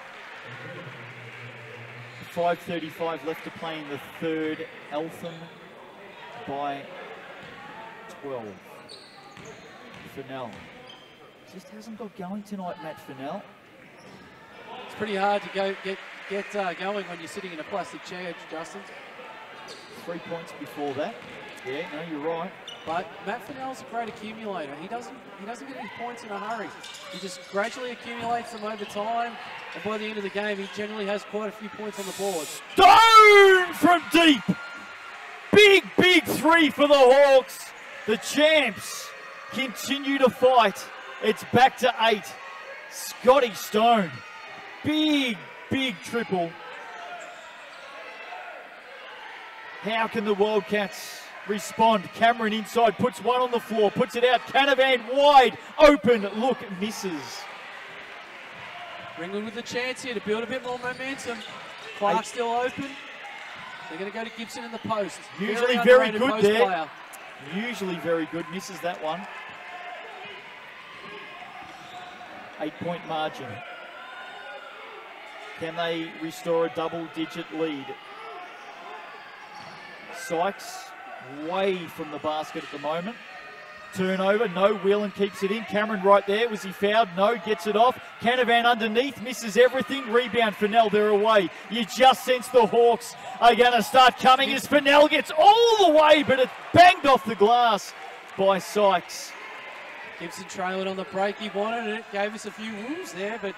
5:35 left to play in the 3rd. Eltham by 12. Fennell. Just hasn't got going tonight, Matt Fennell. It's pretty hard to get going when you're sitting in a plastic chair, Justin. 3 points before that. Yeah, no, you're right. But Matt Fennell's a great accumulator. He doesn't get his points in a hurry. He just gradually accumulates them over time, and by the end of the game, he generally has quite a few points on the board. Stone from deep. Big 3 for the Hawks. The champs continue to fight. It's back to 8. Scotty Stone. Big triple. How can the Wildcats respond? Cameron inside, puts one on the floor, puts it out. Canavan wide open. Look, misses. Ringwood with the chance here to build a bit more momentum. Clark still open. They're going to go to Gibson in the post. Usually very good there. Player. Usually very good. Misses that one. 8-point margin. Can they restore a double-digit lead? Sykes way from the basket at the moment. Turnover, no. Whelan keeps it in. Cameron right there. Was he fouled? No. Gets it off. Canavan underneath. Misses everything. Rebound. Fennell, they're away. You just sense the Hawks are going to start coming as Fennell gets all the way, but it's banged off the glass by Sykes. Gibson trailing on the break. He wanted it. Gave us a few woos there, but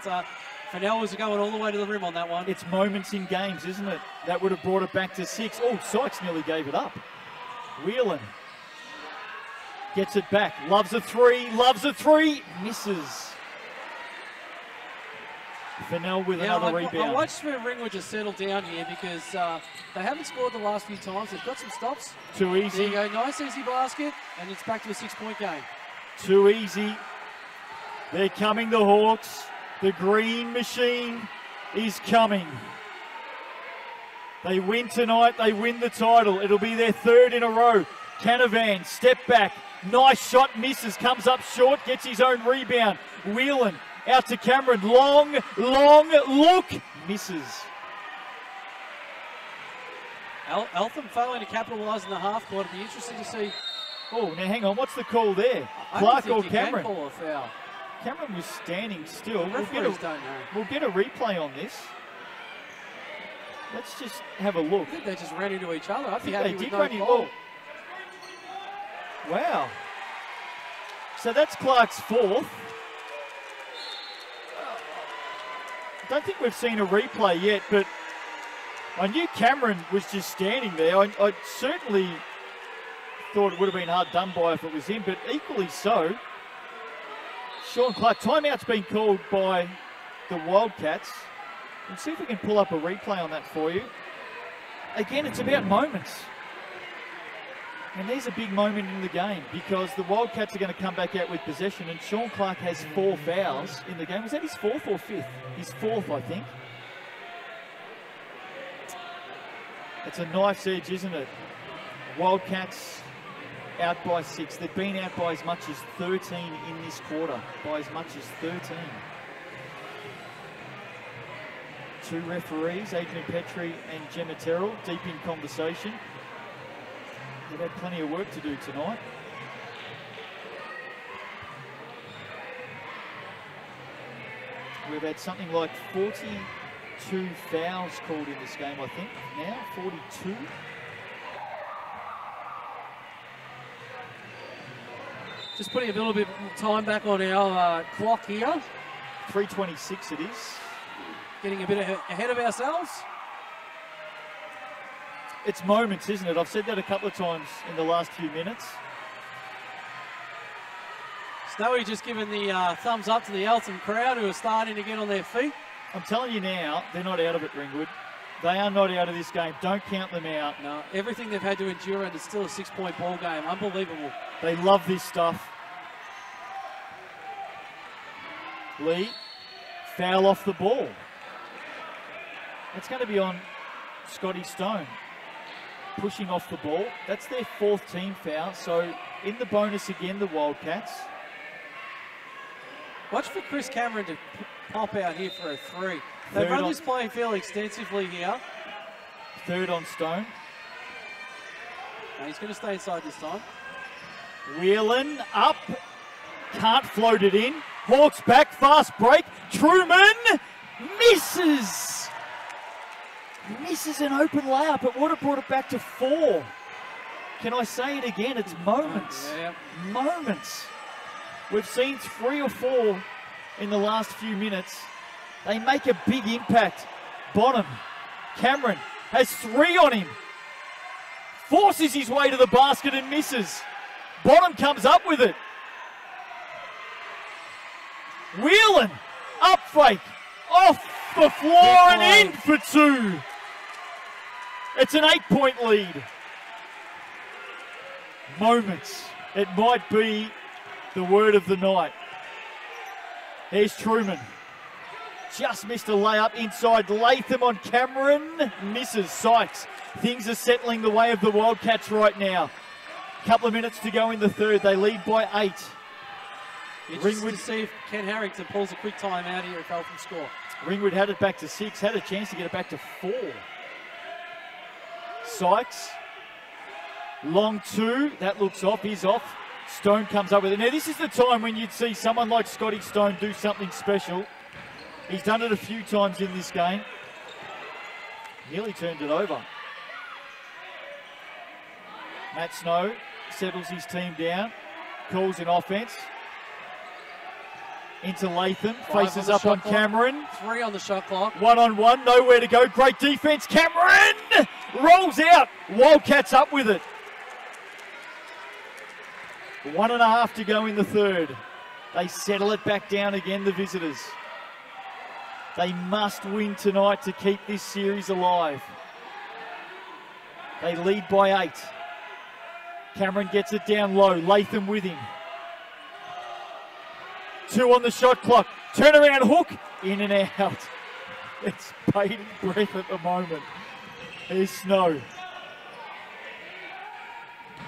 Fennell was going all the way to the rim on that one. It's moments in games, isn't it? That would have brought it back to 6. Oh, Sykes nearly gave it up. Whelan gets it back. Loves a three. Misses. Fennell with another rebound. I watched Ringwood just settle down here because they haven't scored the last few times. They've got some stops. Too easy. There you go. Nice, easy basket. And it's back to a 6-point game. Too easy. They're coming, the Hawks. The green machine is coming. They win tonight. They win the title. It'll be their 3rd in a row. Canavan, step back. Nice shot, misses. Comes up short, gets his own rebound. Whelan out to Cameron. Long look. Misses. Eltham failing to capitalise in the half court. It'll be interesting to see. Oh, now hang on. What's the call there? Clark or Cameron? Call a foul. Cameron was standing still. We'll get a replay on this. Let's just have a look. I think they just ran into each other. I'd be happy with no call. Wow. So that's Clark's 4th. I don't think we've seen a replay yet, but I knew Cameron was just standing there. I certainly thought it would have been hard done by if it was him, but equally so. Sean Clark, timeout's been called by the Wildcats. Let's see if we can pull up a replay on that for you. Again, it's about moments. And there's a big moment in the game because the Wildcats are going to come back out with possession, and Sean Clark has 4 fouls in the game. Was that his 4th or 5th? His 4th, I think. It's a knife's edge, isn't it? Wildcats out by 6. They've been out by as much as 13 in this quarter. By as much as 13. 2 referees, Adrian Petrie and Gemma Terrell, deep in conversation. They've had plenty of work to do tonight. We've had something like 42 fouls called in this game, I think. Now, 42. Just putting a little bit of time back on our clock here. 3:26 it is. Getting a bit ahead of ourselves. It's moments, isn't it? I've said that a couple of times in the last few minutes. Snowy just giving the thumbs up to the Eltham crowd who are starting to get on their feet. I'm telling you now, they're not out of it, Ringwood. They are not out of this game. Don't count them out. No, everything they've had to endure, and it's still a 6-point ball game. Unbelievable. They love this stuff. Lee, foul off the ball. It's going to be on Scotty Stone. Pushing off the ball. That's their 4th team foul. So in the bonus again, the Wildcats. Watch for Chris Cameron to pop out here for a 3. They've run this play fairly extensively here. 3rd on Stone. No, he's going to stay inside this time. Whelan up. Can't float it in. Hawks back. Fast break. Truman misses. Misses an open layup. It would have brought it back to 4. Can I say it again? It's moments. Yeah. Moments. We've seen 3 or 4 in the last few minutes. They make a big impact. Bonham. Cameron has 3 on him. Forces his way to the basket and misses. Bonham comes up with it. Whelan. Up fake. Off the floor and in for 2. It's an 8-point lead. Moments. It might be the word of the night. There's Truman. Just missed a layup inside. Latham on Cameron. Misses. Sykes. Things are settling the way of the Wildcats right now. Couple of minutes to go in the 3rd. They lead by 8. Ringwood to see if Ken Harrington pulls a quick time out here if Eltham score. Ringwood had it back to 6. Had a chance to get it back to 4. Sykes. Long 2. That looks off. He's off. Stone comes up with it. Now, this is the time when you'd see someone like Scotty Stone do something special. He's done it a few times in this game. Nearly turned it over. Matt Snow settles his team down. Calls an offense. into Latham. Five Faces on the up on shot clock. Cameron. 3 on the shot clock. 1-on-1, nowhere to go. Great defense. Cameron rolls out. Wildcats up with it. 1.5 to go in the third. They settle it back down again, the visitors. They must win tonight to keep this series alive. They lead by 8. Cameron gets it down low. Latham with him. 2 on the shot clock. Turnaround hook. In and out. It's bated breath at the moment. There's Snow.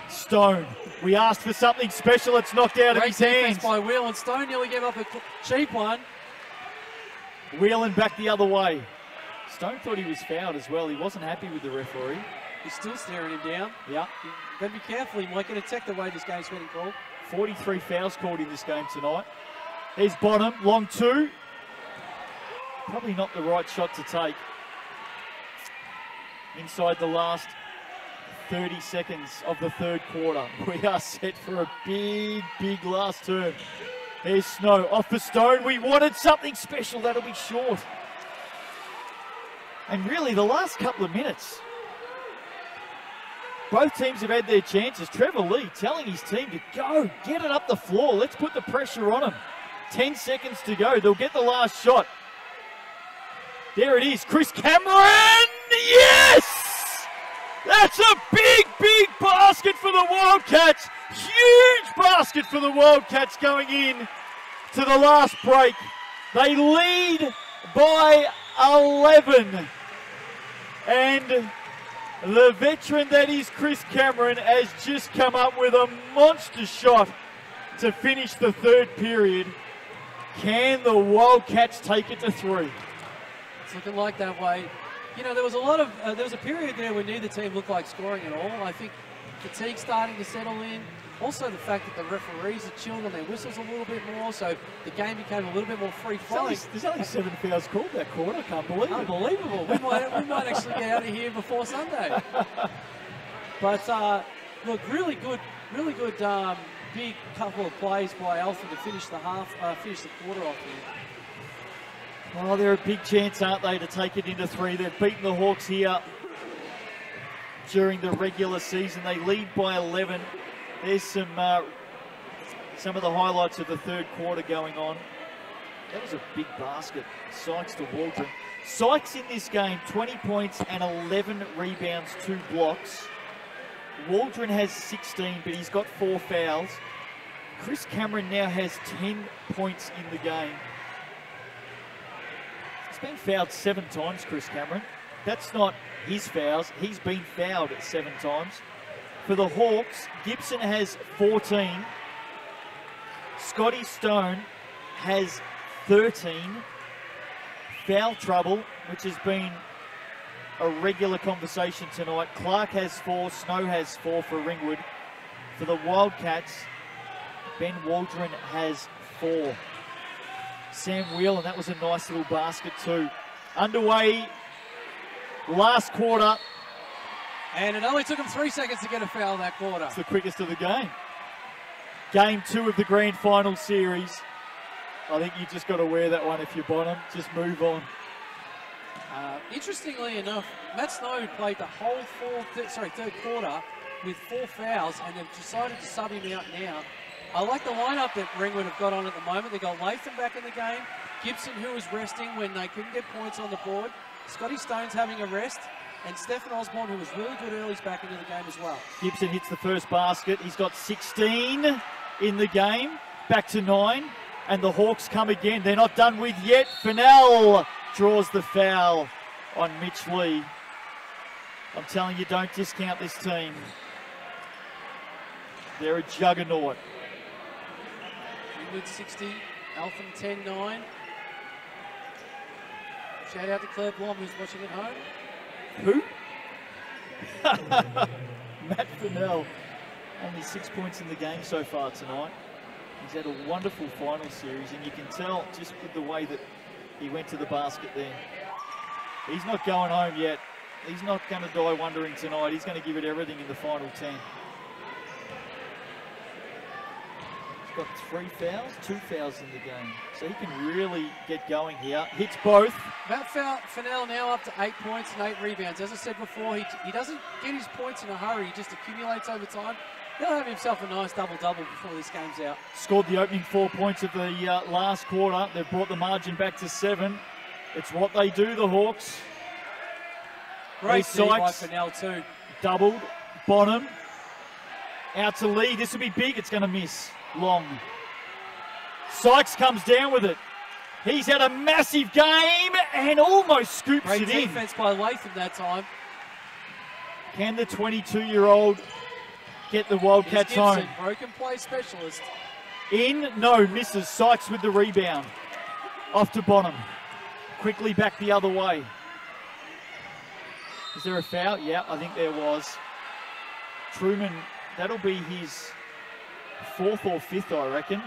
Stone. We asked for something special. It's knocked out of his hands. By Wheel, and Stone nearly gave up a cheap one. Wheeling back the other way. Stone thought he was fouled as well. He wasn't happy with the referee. He's still staring him down. Yeah. Got to be careful. He might get attacked the way this game's getting called. 43 fouls called in this game tonight. There's Bottom, long 2. Probably not the right shot to take. Inside the last 30 seconds of the third quarter. We are set for a big, big last term. There's Snow off for Stone. We wanted something special. That'll be short. And really, the last couple of minutes, both teams have had their chances. Trevor Lee telling his team to go, get it up the floor. Let's put the pressure on them. 10 seconds to go. They'll get the last shot. There it is. Chris Cameron. Yes! That's a big, big basket for the Wildcats. Huge basket for the Wildcats going in to the last break. They lead by 11. And the veteran that is Chris Cameron has just come up with a monster shot to finish the third period. Can the Wildcats take it to 3? It's looking like that way. You know, there was a period there where neither team looked like scoring at all. I think fatigue starting to settle in. Also the fact that the referees are chilled on their whistles a little bit more, so the game became a little bit more free-flowing. There's only 7 fouls called that quarter. I can't believe it. Unbelievable. We might actually get out of here before Sunday. But look, really good, big couple of plays by Eltham to finish the quarter off here. Oh, they're a big chance, aren't they, to take it into 3. They've beaten the Hawks here during the regular season. They lead by 11. There's some of the highlights of the third quarter going on. That was a big basket. Sykes to Waldron. Sykes in this game, 20 points and 11 rebounds, 2 blocks. Waldron has 16, but he's got 4 fouls. Chris Cameron now has 10 points in the game. He's been fouled 7 times, Chris Cameron. That's not his fouls. He's been fouled 7 times. For the Hawks, Gibson has 14. Scotty Stone has 13. Foul trouble, which has been a regular conversation tonight. Clark has 4. Snow has 4 for Ringwood. For the Wildcats, Ben Waldron has 4. Sam Wheel, and that was a nice little basket too. Underway, last quarter. And it only took him 3 seconds to get a foul that quarter. It's the quickest of the game. Game 2 of the grand final series. I think you just got to wear that one if you're Bonham. Just move on. Interestingly enough, Matt Snow played the whole third quarter with 4 fouls, and they've decided to sub him out now. I like the lineup that Ringwood have got on at the moment. They got Latham back in the game. Gibson, who was resting when they couldn't get points on the board. Scotty Stone's having a rest. And Stephen Osborne, who was really good early, is back into the game as well. Gibson hits the first basket. He's got 16 in the game. Back to 9. And the Hawks come again. They're not done with yet. Fennell draws the foul on Mitch Lee. I'm telling you, don't discount this team. They're a juggernaut. Ringwood 60, Eltham 10-9. Shout out to Claire Blom, who's watching at home. Who? Matt Fennell, only 6 points in the game so far tonight. He's had a wonderful final series, and you can tell just with the way that he went to the basket there. He's not going home yet. He's not going to die wondering tonight. He's going to give it everything in the final 10. got 3 fouls, 2 fouls in the game. So he can really get going here. Hits both. Matt Fennell now up to 8 points and 8 rebounds. As I said before, he doesn't get his points in a hurry. He just accumulates over time. He'll have himself a nice double-double before this game's out. Scored the opening 4 points of the last quarter. They've brought the margin back to 7. It's what they do, the Hawks. Great D by Fennell too. Doubled. Bonham. Out to lead. This will be big. It's going to miss. Long. Sykes comes down with it. He's had a massive game and almost scoops it in. Great defense by Latham that time. Can the 22-year-old get the Wildcats home? Broken play specialist. In. No. Misses. Sykes with the rebound. Off to Bonham. Quickly back the other way. Is there a foul? Yeah, I think there was. Truman, that'll be his 4th or 5th, I reckon.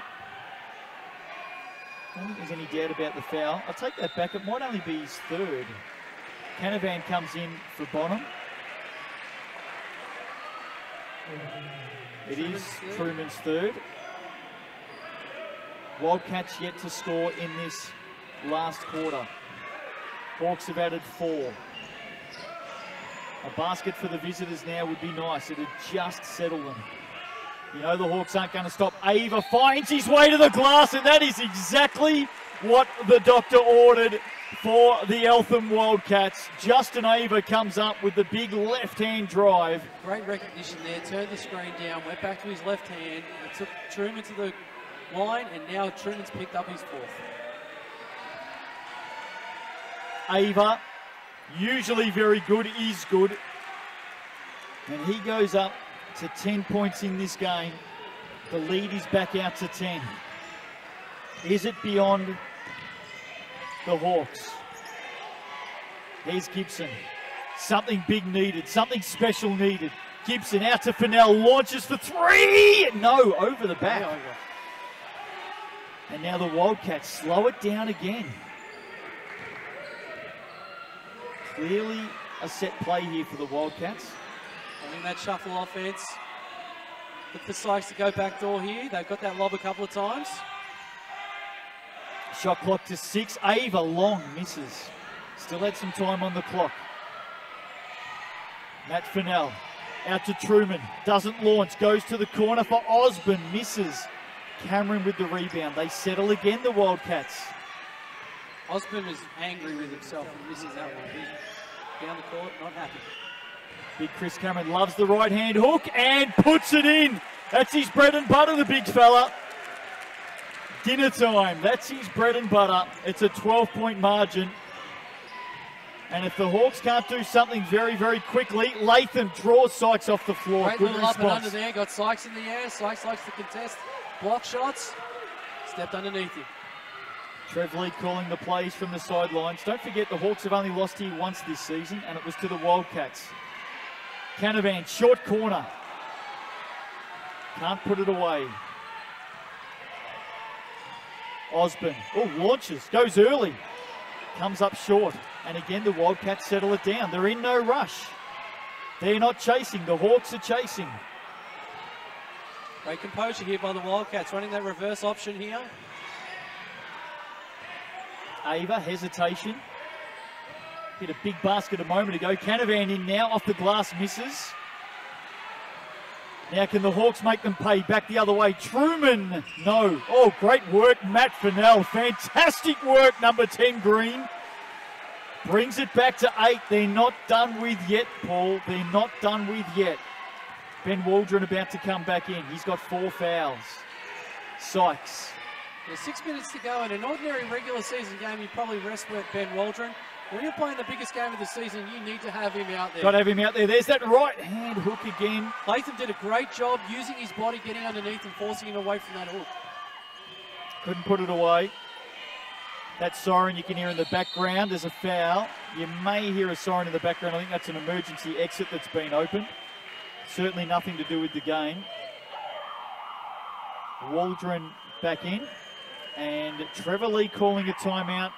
I don't think there's any doubt about the foul. I'll take that back. It might only be his 3rd. Canavan comes in for Bonham. It is Truman's 3rd. Wildcats yet to score in this last quarter. Hawks have added 4. A basket for the visitors now would be nice. It would just settle them. You know the Hawks aren't going to stop. Ava finds his way to the glass, and that is exactly what the doctor ordered for the Eltham Wildcats. Justin Ava comes up with the big left-hand drive. Great recognition there. Turned the screen down, went back to his left hand. It took Truman to the line, and now Truman's picked up his 4th. Ava, usually very good, is good. And he goes up to 10 points in this game. The lead is back out to 10. Is it beyond the Hawks? There's Gibson. Something big needed, something special needed. Gibson out to Fennell, launches for 3! No, over the back. And now the Wildcats slow it down again. Clearly a set play here for the Wildcats. I mean, that shuffle offense. Look for Sykes to go back door here. They've got that lob a couple of times. Shot clock to 6. Ava long misses. Still had some time on the clock. Matt Fennell out to Truman. Doesn't launch. Goes to the corner for Osborne. Misses. Cameron with the rebound. They settle again, the Wildcats. Osborne is angry with himself and misses that one. He's down the court, not happy. Big Chris Cameron loves the right-hand hook and puts it in. That's his bread and butter, the big fella. Dinner time. That's his bread and butter. It's a 12-point margin. And if the Hawks can't do something very, very quickly, Latham draws Sykes off the floor. Great Good little response. up and under there. Got Sykes in the air. Sykes likes to contest. Block shots. Stepped underneath him. Trev Lee calling the plays from the sidelines. Don't forget the Hawks have only lost here once this season, and it was to the Wildcats. Canavan, short corner. Can't put it away. Osborne, oh, launches, goes early. Comes up short. And again, the Wildcats settle it down. They're in no rush. They're not chasing. The Hawks are chasing. Great composure here by the Wildcats, running that reverse option here. Ava, hesitation. Hit a big basket a moment ago. Canavan in now, off the glass, misses. Now can the Hawks make them pay? Back the other way. Truman, no. Oh, great work, Matt Fennell. Fantastic work, number 10, Green. Brings it back to 8. They're not done with yet, Paul. They're not done with yet. Ben Waldron about to come back in. He's got 4 fouls. Sykes. There's 6 minutes to go. In an ordinary regular season game, you probably rest Ben Waldron. When you're playing the biggest game of the season, you need to have him out there. Got to have him out there. There's that right hand hook again. Latham did a great job using his body, getting underneath and forcing him away from that hook. Couldn't put it away. That siren you can hear in the background. There's a foul. You may hear a siren in the background. I think that's an emergency exit that's been opened. Certainly nothing to do with the game. Waldron back in. And Trevor Lee calling a timeout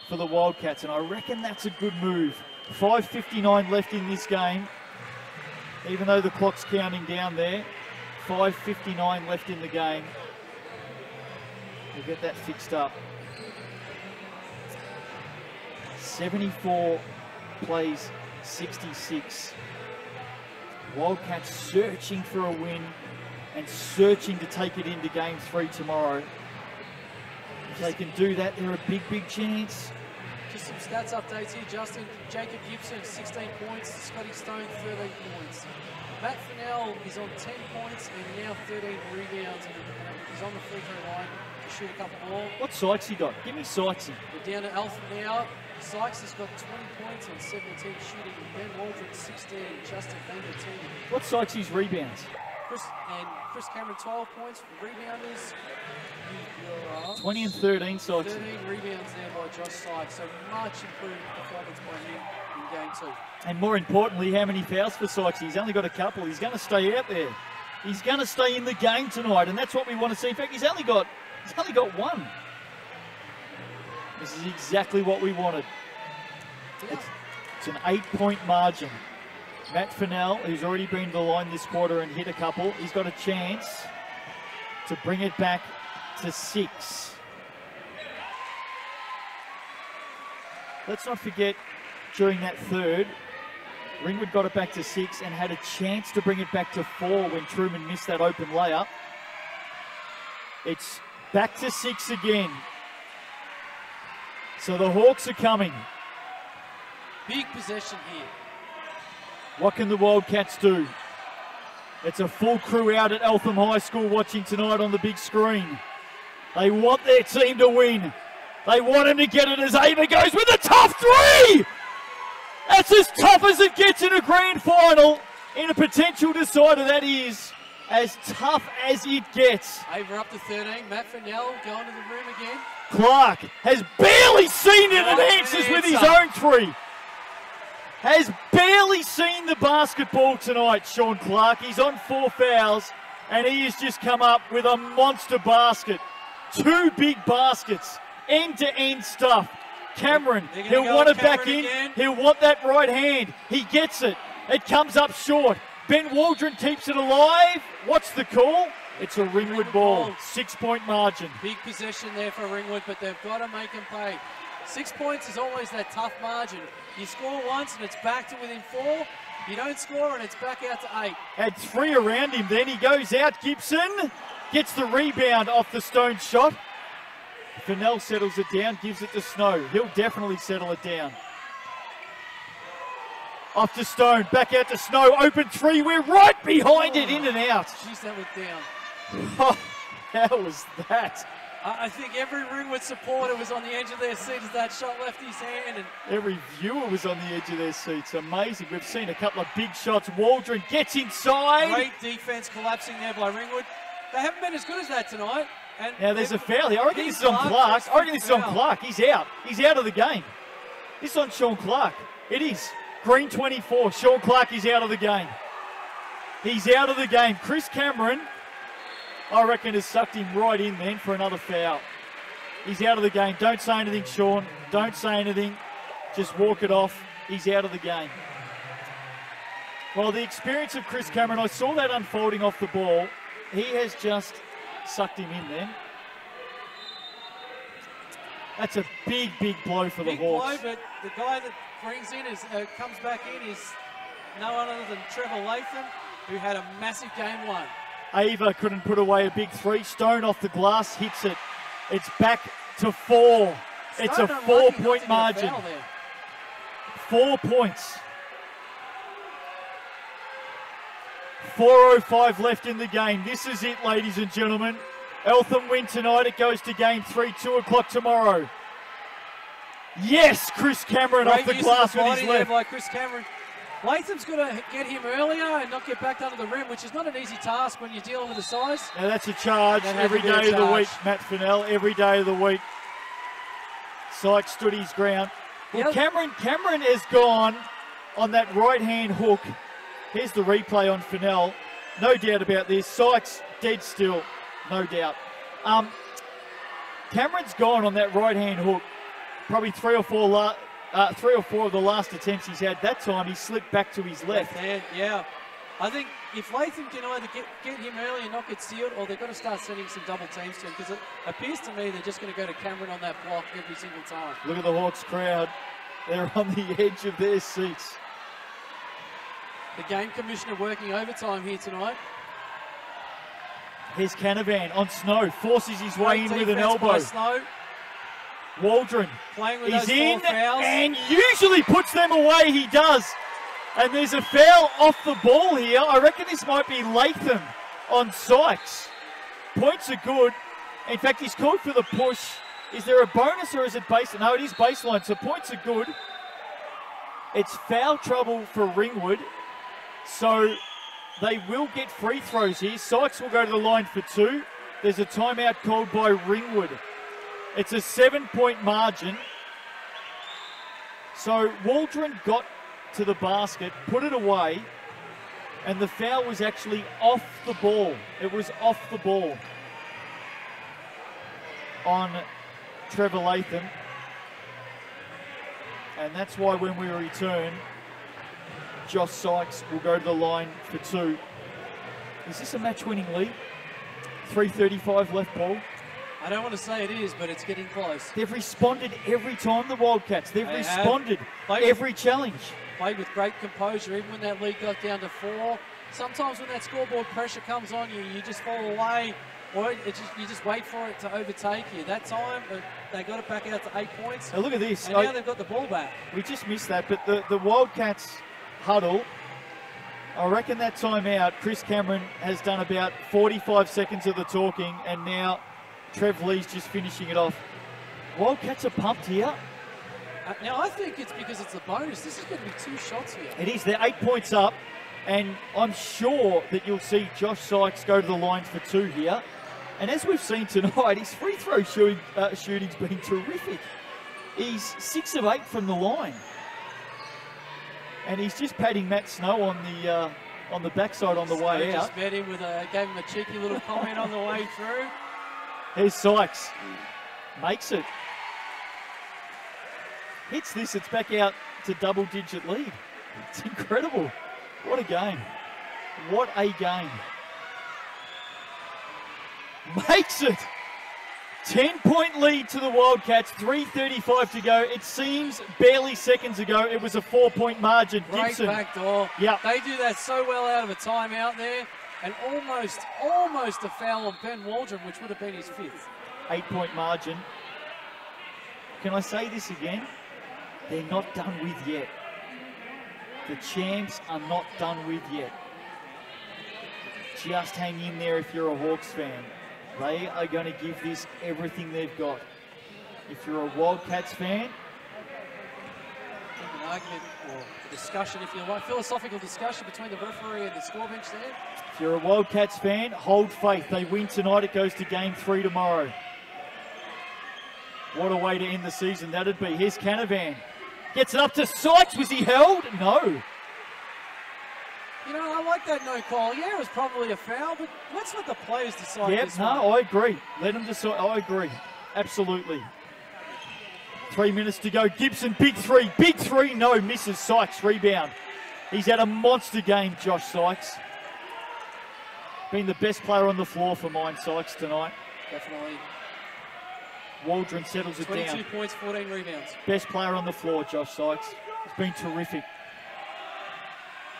for the Wildcats. And I reckon that's a good move. 5:59 left in this game. Even though the clock's counting down there. 5:59 left in the game. We'll get that fixed up. 74 plays 66. Wildcats searching for a win and searching to take it into game 3 tomorrow. If they can do that, they're a big, big chance. Just some stats updates here, Justin. Jacob Gibson, 16 points. Scotty Stone, 13 points. Matt Fennell is on 10 points and now 13 rebounds. And he's on the free throw line to shoot a couple more. What Sykes he got? Give me Sykes. We're down to Eltham now. Sykes has got 20 points on 17 shooting. Ben Waldron, 16. Justin Banger, 10. What Sykes' rebounds? Chris Cameron, 12 points for rebounders. 20 and 13 Sykes. 13 rebounds there by Josh Sykes. So much improved performance by him in game 2. And more importantly, how many fouls for Sykes? He's only got a couple. He's going to stay out there. He's going to stay in the game tonight, and that's what we want to see. In fact, he's only got one. This is exactly what we wanted. It's an 8-point margin. Matt Fennell, who's already been to the line this quarter and hit a couple, he's got a chance to bring it back to 6. Let's not forget, during that third, Ringwood got it back to 6 and had a chance to bring it back to 4 when Truman missed that open layup. It's back to 6 again. So the Hawks are coming. Big possession here. What can the Wildcats do? It's a full crew out at Eltham High School watching tonight on the big screen. They want their team to win. They want him to get it as Ava goes with a tough 3! That's as tough as it gets in a grand final. In a potential decider, that is as tough as it gets. Ava up to 13. Matt Fennell going to the rim again. Clark has barely seen it and answers with his own 3. Has barely seen the basketball tonight, Sean Clark. He's on 4 fouls, and he has just come up with a monster basket. 2 big baskets, end-to-end stuff. Cameron, he'll want it back in. Again. He'll want that right hand. He gets it. It comes up short. Ben Waldron keeps it alive. What's the call? It's a Ringwood ball. 6-point margin. Big possession there for Ringwood, but they've got to make him pay. 6 points is always that tough margin. You score once and it's back to within 4. You don't score and it's back out to 8. Had 3 around him then. He goes out. Gibson gets the rebound off the Stone shot. Fennell settles it down, gives it to Snow. He'll definitely settle it down. Off to Stone, back out to Snow. Open 3. We're right behind it, in and out. Jeez, that was down. Oh, how was that? I think every Ringwood supporter was on the edge of their seat as that shot left his hand. And every viewer was on the edge of their seats. Amazing. We've seen a couple of big shots. Waldron gets inside. Great defense collapsing there by Ringwood. They haven't been as good as that tonight. And now there's a foul here. I reckon this is on Clark. I reckon this is on Clark. He's out. He's out of the game. This is on Sean Clark. It is. Green 24. Sean Clark is out of the game. He's out of the game. Chris Cameron, I reckon, has sucked him right in then for another foul. He's out of the game. Don't say anything, Sean. Don't say anything. Just walk it off. He's out of the game. Well, the experience of Chris Cameron, I saw that unfolding off the ball. He has just sucked him in then. That's a big, big blow for the Hawks. Big blow, but the guy that brings in, comes back in, is no one other than Trevor Latham, who had a massive game 1. Ava couldn't put away a big 3. Stone off the glass, hits it. It's back to 4. It's a 4-point margin. 4 points. 4:05 left in the game. This is it, ladies and gentlemen. Eltham win tonight. It goes to game 3, 2 o'clock tomorrow. Yes, Chris Cameron off the glass with his left. By Chris Cameron. Latham's got to get him earlier and not get back under the rim, which is not an easy task when you're dealing with the size. Now that's a charge every day of the week, Matt Fennell, every day of the week. Sykes stood his ground. Well, Cameron has gone on that right-hand hook. Here's the replay on Fennell. No doubt about this. Sykes dead still, no doubt. Cameron's gone on that right-hand hook. Probably 3 or 4 of the last attempts he's had. That time he slipped back to his left. Hand, yeah. I think if Latham can either get him early and not get sealed, or they've got to start sending some double teams to him, because it appears to me they're just going to go to Cameron on that block every single time. Look at the Hawks crowd. They're on the edge of their seats. The game commissioner working overtime here tonight. Here's Canavan on Snow, forces his way Great in with an defense by elbow. Snow. Waldron Playing with is those in 4 fouls. and usually puts them away. He does. And there's a foul off the ball here. I reckon this might be Latham on Sykes. Points are good. In fact, he's called for the push. Is there a bonus or is it baseline? No, it is baseline, so points are good. It's foul trouble for Ringwood. So they will get free throws here. Sykes will go to the line for 2. There's a timeout called by Ringwood. It's a 7-point margin. So Waldron got to the basket, put it away, and the foul was actually off the ball. It was off the ball on Trevor Latham. And that's why when we return, Josh Sykes will go to the line for 2. Is this a match-winning lead? 3:35 left ball. I don't want to say it is, but it's getting close. They've responded every time, the Wildcats. They've responded every challenge. Played with great composure, even when that lead got down to 4. Sometimes when that scoreboard pressure comes on you, you just fall away, or you just wait for it to overtake you. That time, they got it back out to 8 points. Now look at this. And now they've got the ball back. We just missed that, but the Wildcats huddle, I reckon that time out, Chris Cameron has done about 45 seconds of the talking, and now Trev Lee's just finishing it off. Wildcats are pumped here. Now, I think it's because it's a bonus. This is going to be 2 shots here. It is. They're 8 points up, and I'm sure that you'll see Josh Sykes go to the line for 2 here. And as we've seen tonight, his free throw shooting's been terrific. He's 6 of 8 from the line. And he's just patting Matt Snow on the backside on the way out. Just met him gave him a cheeky little comment on the way through. Here's Sykes. Makes it. Hits this, it's back out to double-digit lead. It's incredible. What a game. What a game. Makes it. 10-point lead to the Wildcats, 3:35 to go. It seems barely seconds ago it was a 4-point margin. Great Gibson. back door. Yep. They do that so well out of a timeout there. And almost a foul on Ben Waldron, which would have been his 5th. 8-point margin. Can I say this again? They're not done with yet. The champs are not done with yet. Just hang in there if you're a Hawks fan. They are going to give this everything they've got. If you're a Wildcats fan, an argument or a discussion, if you like, philosophical discussion between the referee and the score bench there. If you're a Wildcats fan, hold faith. They win tonight. It goes to game 3 tomorrow. What a way to end the season that'd be. Here's Canavan. Gets it up to Sykes. Was he held? No. You know, I like that no call. Yeah, it was probably a foul, but let's let the players decide this one. I agree. Let them decide. I agree. Absolutely. 3 minutes to go. Gibson, big three. Big three. No, misses. Sykes, rebound. He's had a monster game, Josh Sykes. Been the best player on the floor for mine, Sykes, tonight. Definitely. Waldron settles it 22 down. 22 points, 14 rebounds. Best player on the floor, Josh Sykes. It's been terrific.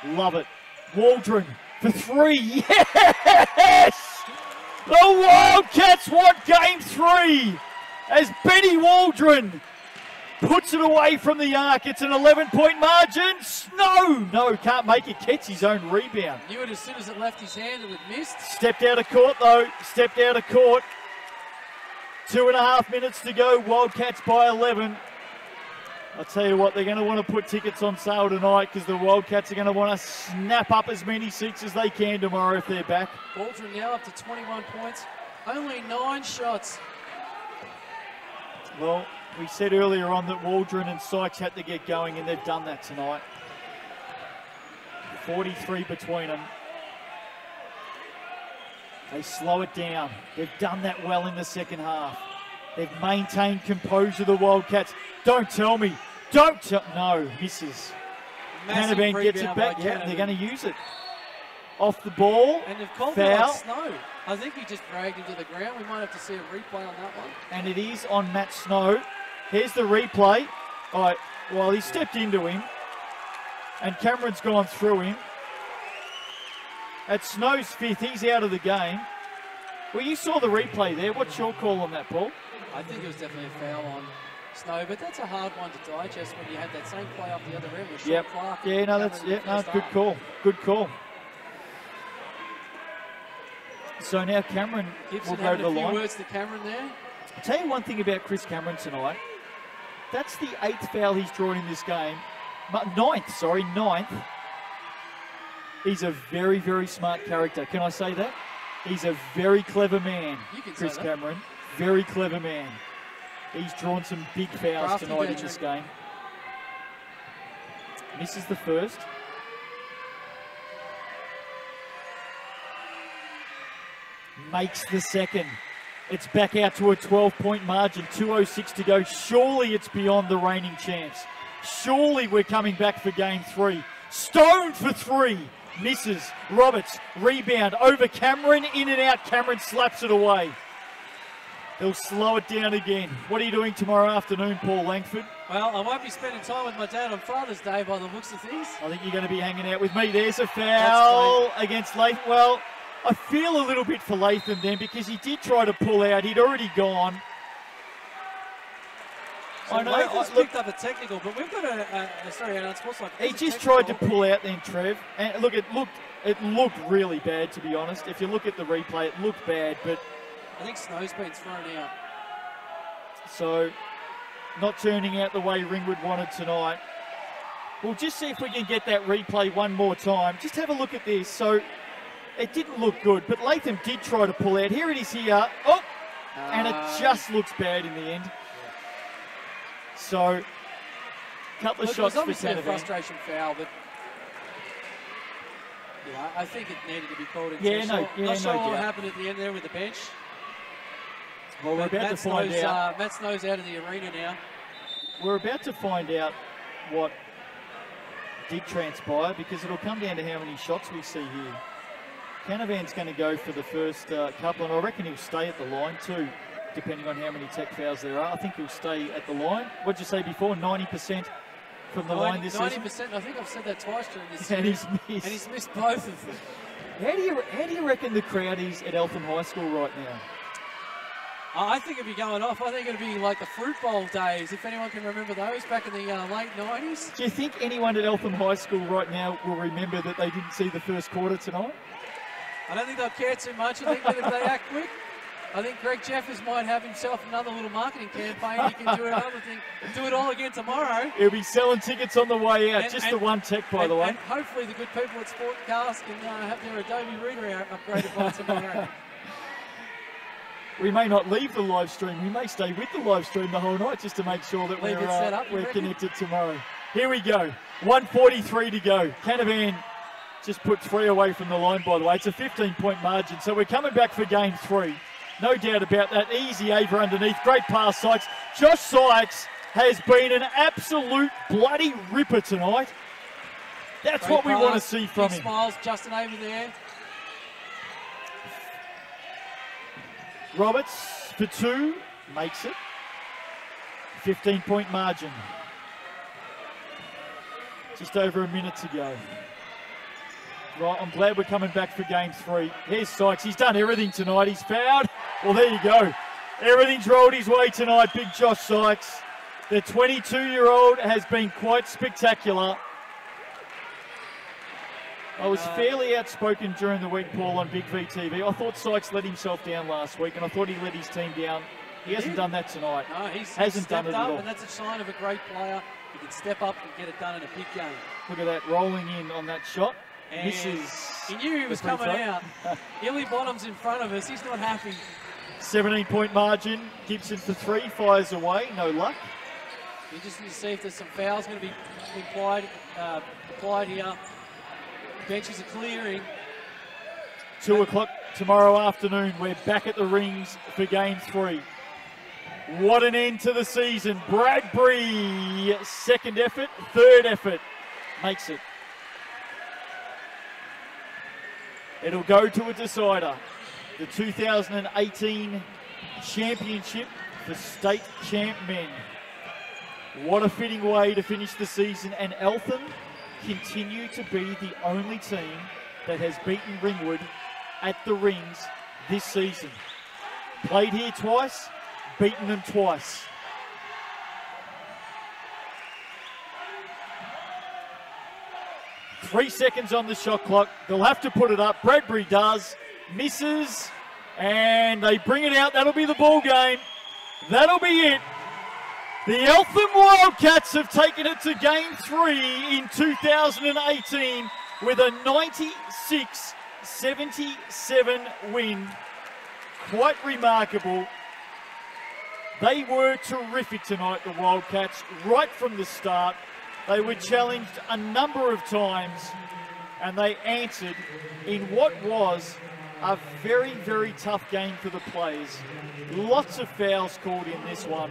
Love it. Waldron for 3. Yes! The Wildcats want game 3 as Benny Waldron puts it away from the arc. It's an 11-point margin. No, can't make it. Gets his own rebound. Knew it as soon as it left his hand and it missed. Stepped out of court, though. Stepped out of court. 2.5 minutes to go. Wildcats by 11. I'll tell you what, they're going to want to put tickets on sale tonight because the Wildcats are going to want to snap up as many seats as they can tomorrow if they're back. Waldron now up to 21 points. Only 9 shots. Well, we said earlier on that Waldron and Sykes had to get going, and they've done that tonight. 43 between them. They slow it down. They've done that well in the second half. They've maintained composure, the Wildcats. Don't tell me. No, misses. Canavan gets it back. Yeah, they're going to use it. off the ball. And they've called it foul. on Snow. I think he just dragged him to the ground. We might have to see a replay on that one. And it is on Matt Snow. Here's the replay. All right, well, he stepped into him. And Cameron's gone through him. At Snow's fifth, he's out of the game. Well, you saw the replay there. What's your call on that, Paul? I think it was definitely a foul on Snow, but that's a hard one to digest when you had that same play off the other end with Sean Clark. Yeah, no, that's good call. Good call. So now Cameron Gibson will go to the line. A few words to Cameron there. I'll tell you one thing about Chris Cameron tonight. That's the 8th foul he's drawn in this game. Ninth. He's a very, very smart character. Can I say that? He's a very clever man, Chris Cameron. Very clever man. He's drawn some big fouls tonight in this game. Misses the first. Makes the second. It's back out to a 12-point margin. 2:06 to go. Surely it's beyond the reigning champs. Surely we're coming back for game 3. Stone for 3. Misses. Roberts. Rebound over Cameron. In and out. Cameron slaps it away. He'll slow it down again. What are you doing tomorrow afternoon, Paul Langford? Well, I won't be spending time with my dad on Father's Day by the looks of things. I think you're going to be hanging out with me. There's a foul against Latham. Well, I feel a little bit for Latham then because he did try to pull out. He'd already gone. So I know. Latham's picked up a technical, but we've got he just tried to pull out then, Trev. And look, it looked really bad, to be honest. If you look at the replay, it looked bad, but I think Snow's been thrown out. So, not turning out the way Ringwood wanted tonight. We'll just see if we can get that replay one more time. Just have a look at this. So, it didn't look good, but Latham did try to pull out. Here it is here. Oh! And it just looks bad in the end. So, a couple of shots for obviously a frustration foul, but yeah, I think it needed to be called in. Not sure what happened at the end there with the bench. Well, we're about to find out. Matt Snow's out of the arena now. We're about to find out what did transpire because it'll come down to how many shots we see here. Canavan's going to go for the first couple, and I reckon he'll stay at the line too, depending on how many tech fouls there are. I think he'll stay at the line. What did you say before? 90% from the line this season? 90%. I think I've said that twice during this season. And he's missed both of them. How do you reckon the crowd is at Eltham High School right now? I think it'd be going off. I think it'd be like the Fruit Bowl days, if anyone can remember those back in the late 90s. Do you think anyone at Eltham High School right now will remember that they didn't see the first quarter tonight? I don't think they'll care too much. I think that if they act quick, I think Greg Jeffers might have himself another little marketing campaign. He can do another thing, do it all again tomorrow. He'll be selling tickets on the way out. Just the one tech, by the way. And hopefully the good people at Sportcast can have their Adobe Reader upgraded by tomorrow. We may not leave the live stream. We may stay with the live stream the whole night just to make sure that we're connected tomorrow. Here we go. 1:43 to go. Canavan just put 3 away from the line, by the way. It's a 15-point margin. So we're coming back for game 3. No doubt about that. Easy Ava underneath. Great pass, Sykes. Josh Sykes has been an absolute bloody ripper tonight. That's what we want to see from him. Smiles, Justin Ava there. Roberts for 2, makes it. 15-point margin. Just over a minute to go. Right, I'm glad we're coming back for game 3. Here's Sykes. He's done everything tonight. He's fouled. Well, there you go. Everything's rolled his way tonight, big Josh Sykes. The 22-year-old has been quite spectacular. I was fairly outspoken during the week, Paul, on Big V TV. I thought Sykes let himself down last week, and I thought he let his team down. He hasn't done that tonight. No, hasn't done it at all. And that's a sign of a great player. He can step up and get it done in a big game. Look at that, rolling in on that shot. And misses. He knew he was coming out. Illy Bottom's in front of us. He's not happy. 17-point margin. Gibson for 3, fires away. No luck. We just need to see if there's some fouls going to be applied here. Benches are clearing. 2 o'clock tomorrow afternoon. We're back at the rings for game 3. What an end to the season. Bradbury, second effort, third effort. Makes it. It'll go to a decider. The 2018 championship for state champ men. What a fitting way to finish the season, and Eltham continue to be the only team that has beaten Ringwood at the rings this season. Played here twice, beaten them twice. Three seconds on the shot clock. They'll have to put it up. Bradbury does, misses, and they bring it out. That'll be the ball game. That'll be it. The Eltham Wildcats have taken it to game 3 in 2018 with a 96-77 win. Quite remarkable. They were terrific tonight, the Wildcats, right from the start. They were challenged a number of times and they answered in what was a very, very tough game for the players. Lots of fouls called in this one.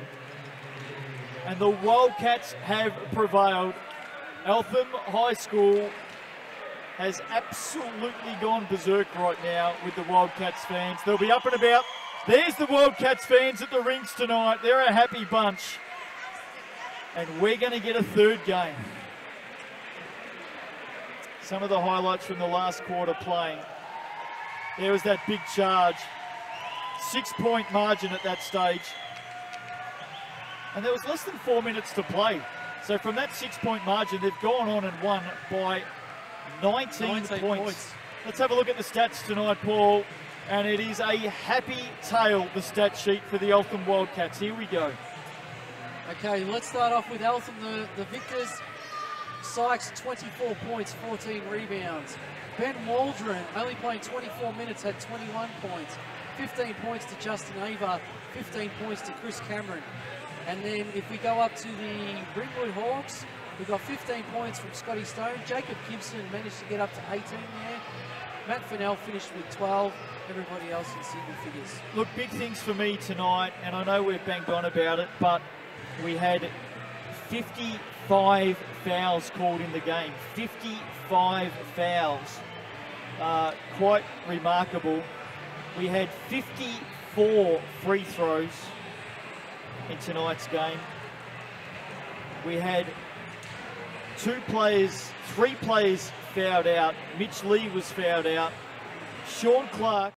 And the Wildcats have prevailed. Eltham High School has absolutely gone berserk right now with the Wildcats fans. They'll be up and about. There's the Wildcats fans at the rings tonight. They're a happy bunch. And we're going to get a third game. Some of the highlights from the last quarter playing. There was that big charge. 6-point margin at that stage. And there was less than 4 minutes to play. So from that 6-point margin, they've gone on and won by 19 points. Let's have a look at the stats tonight, Paul. And it is a happy tale, the stat sheet for the Eltham Wildcats. Here we go. Okay, let's start off with Eltham, the victors. Sykes, 24 points, 14 rebounds. Ben Waldron, only playing 24 minutes, had 21 points. 15 points to Justin Ava, 15 points to Chris Cameron. And then if we go up to the Ringwood Hawks, we've got 15 points from Scotty Stone. Jacob Gibson managed to get up to 18 there. Matt Fennell finished with 12. Everybody else in single figures. Look, big things for me tonight, and I know we've banged on about it, but we had 55 fouls called in the game. 55 fouls. Quite remarkable. We had 54 free throws in tonight's game. We had three players fouled out. Mitch Lee was fouled out. Sean Clark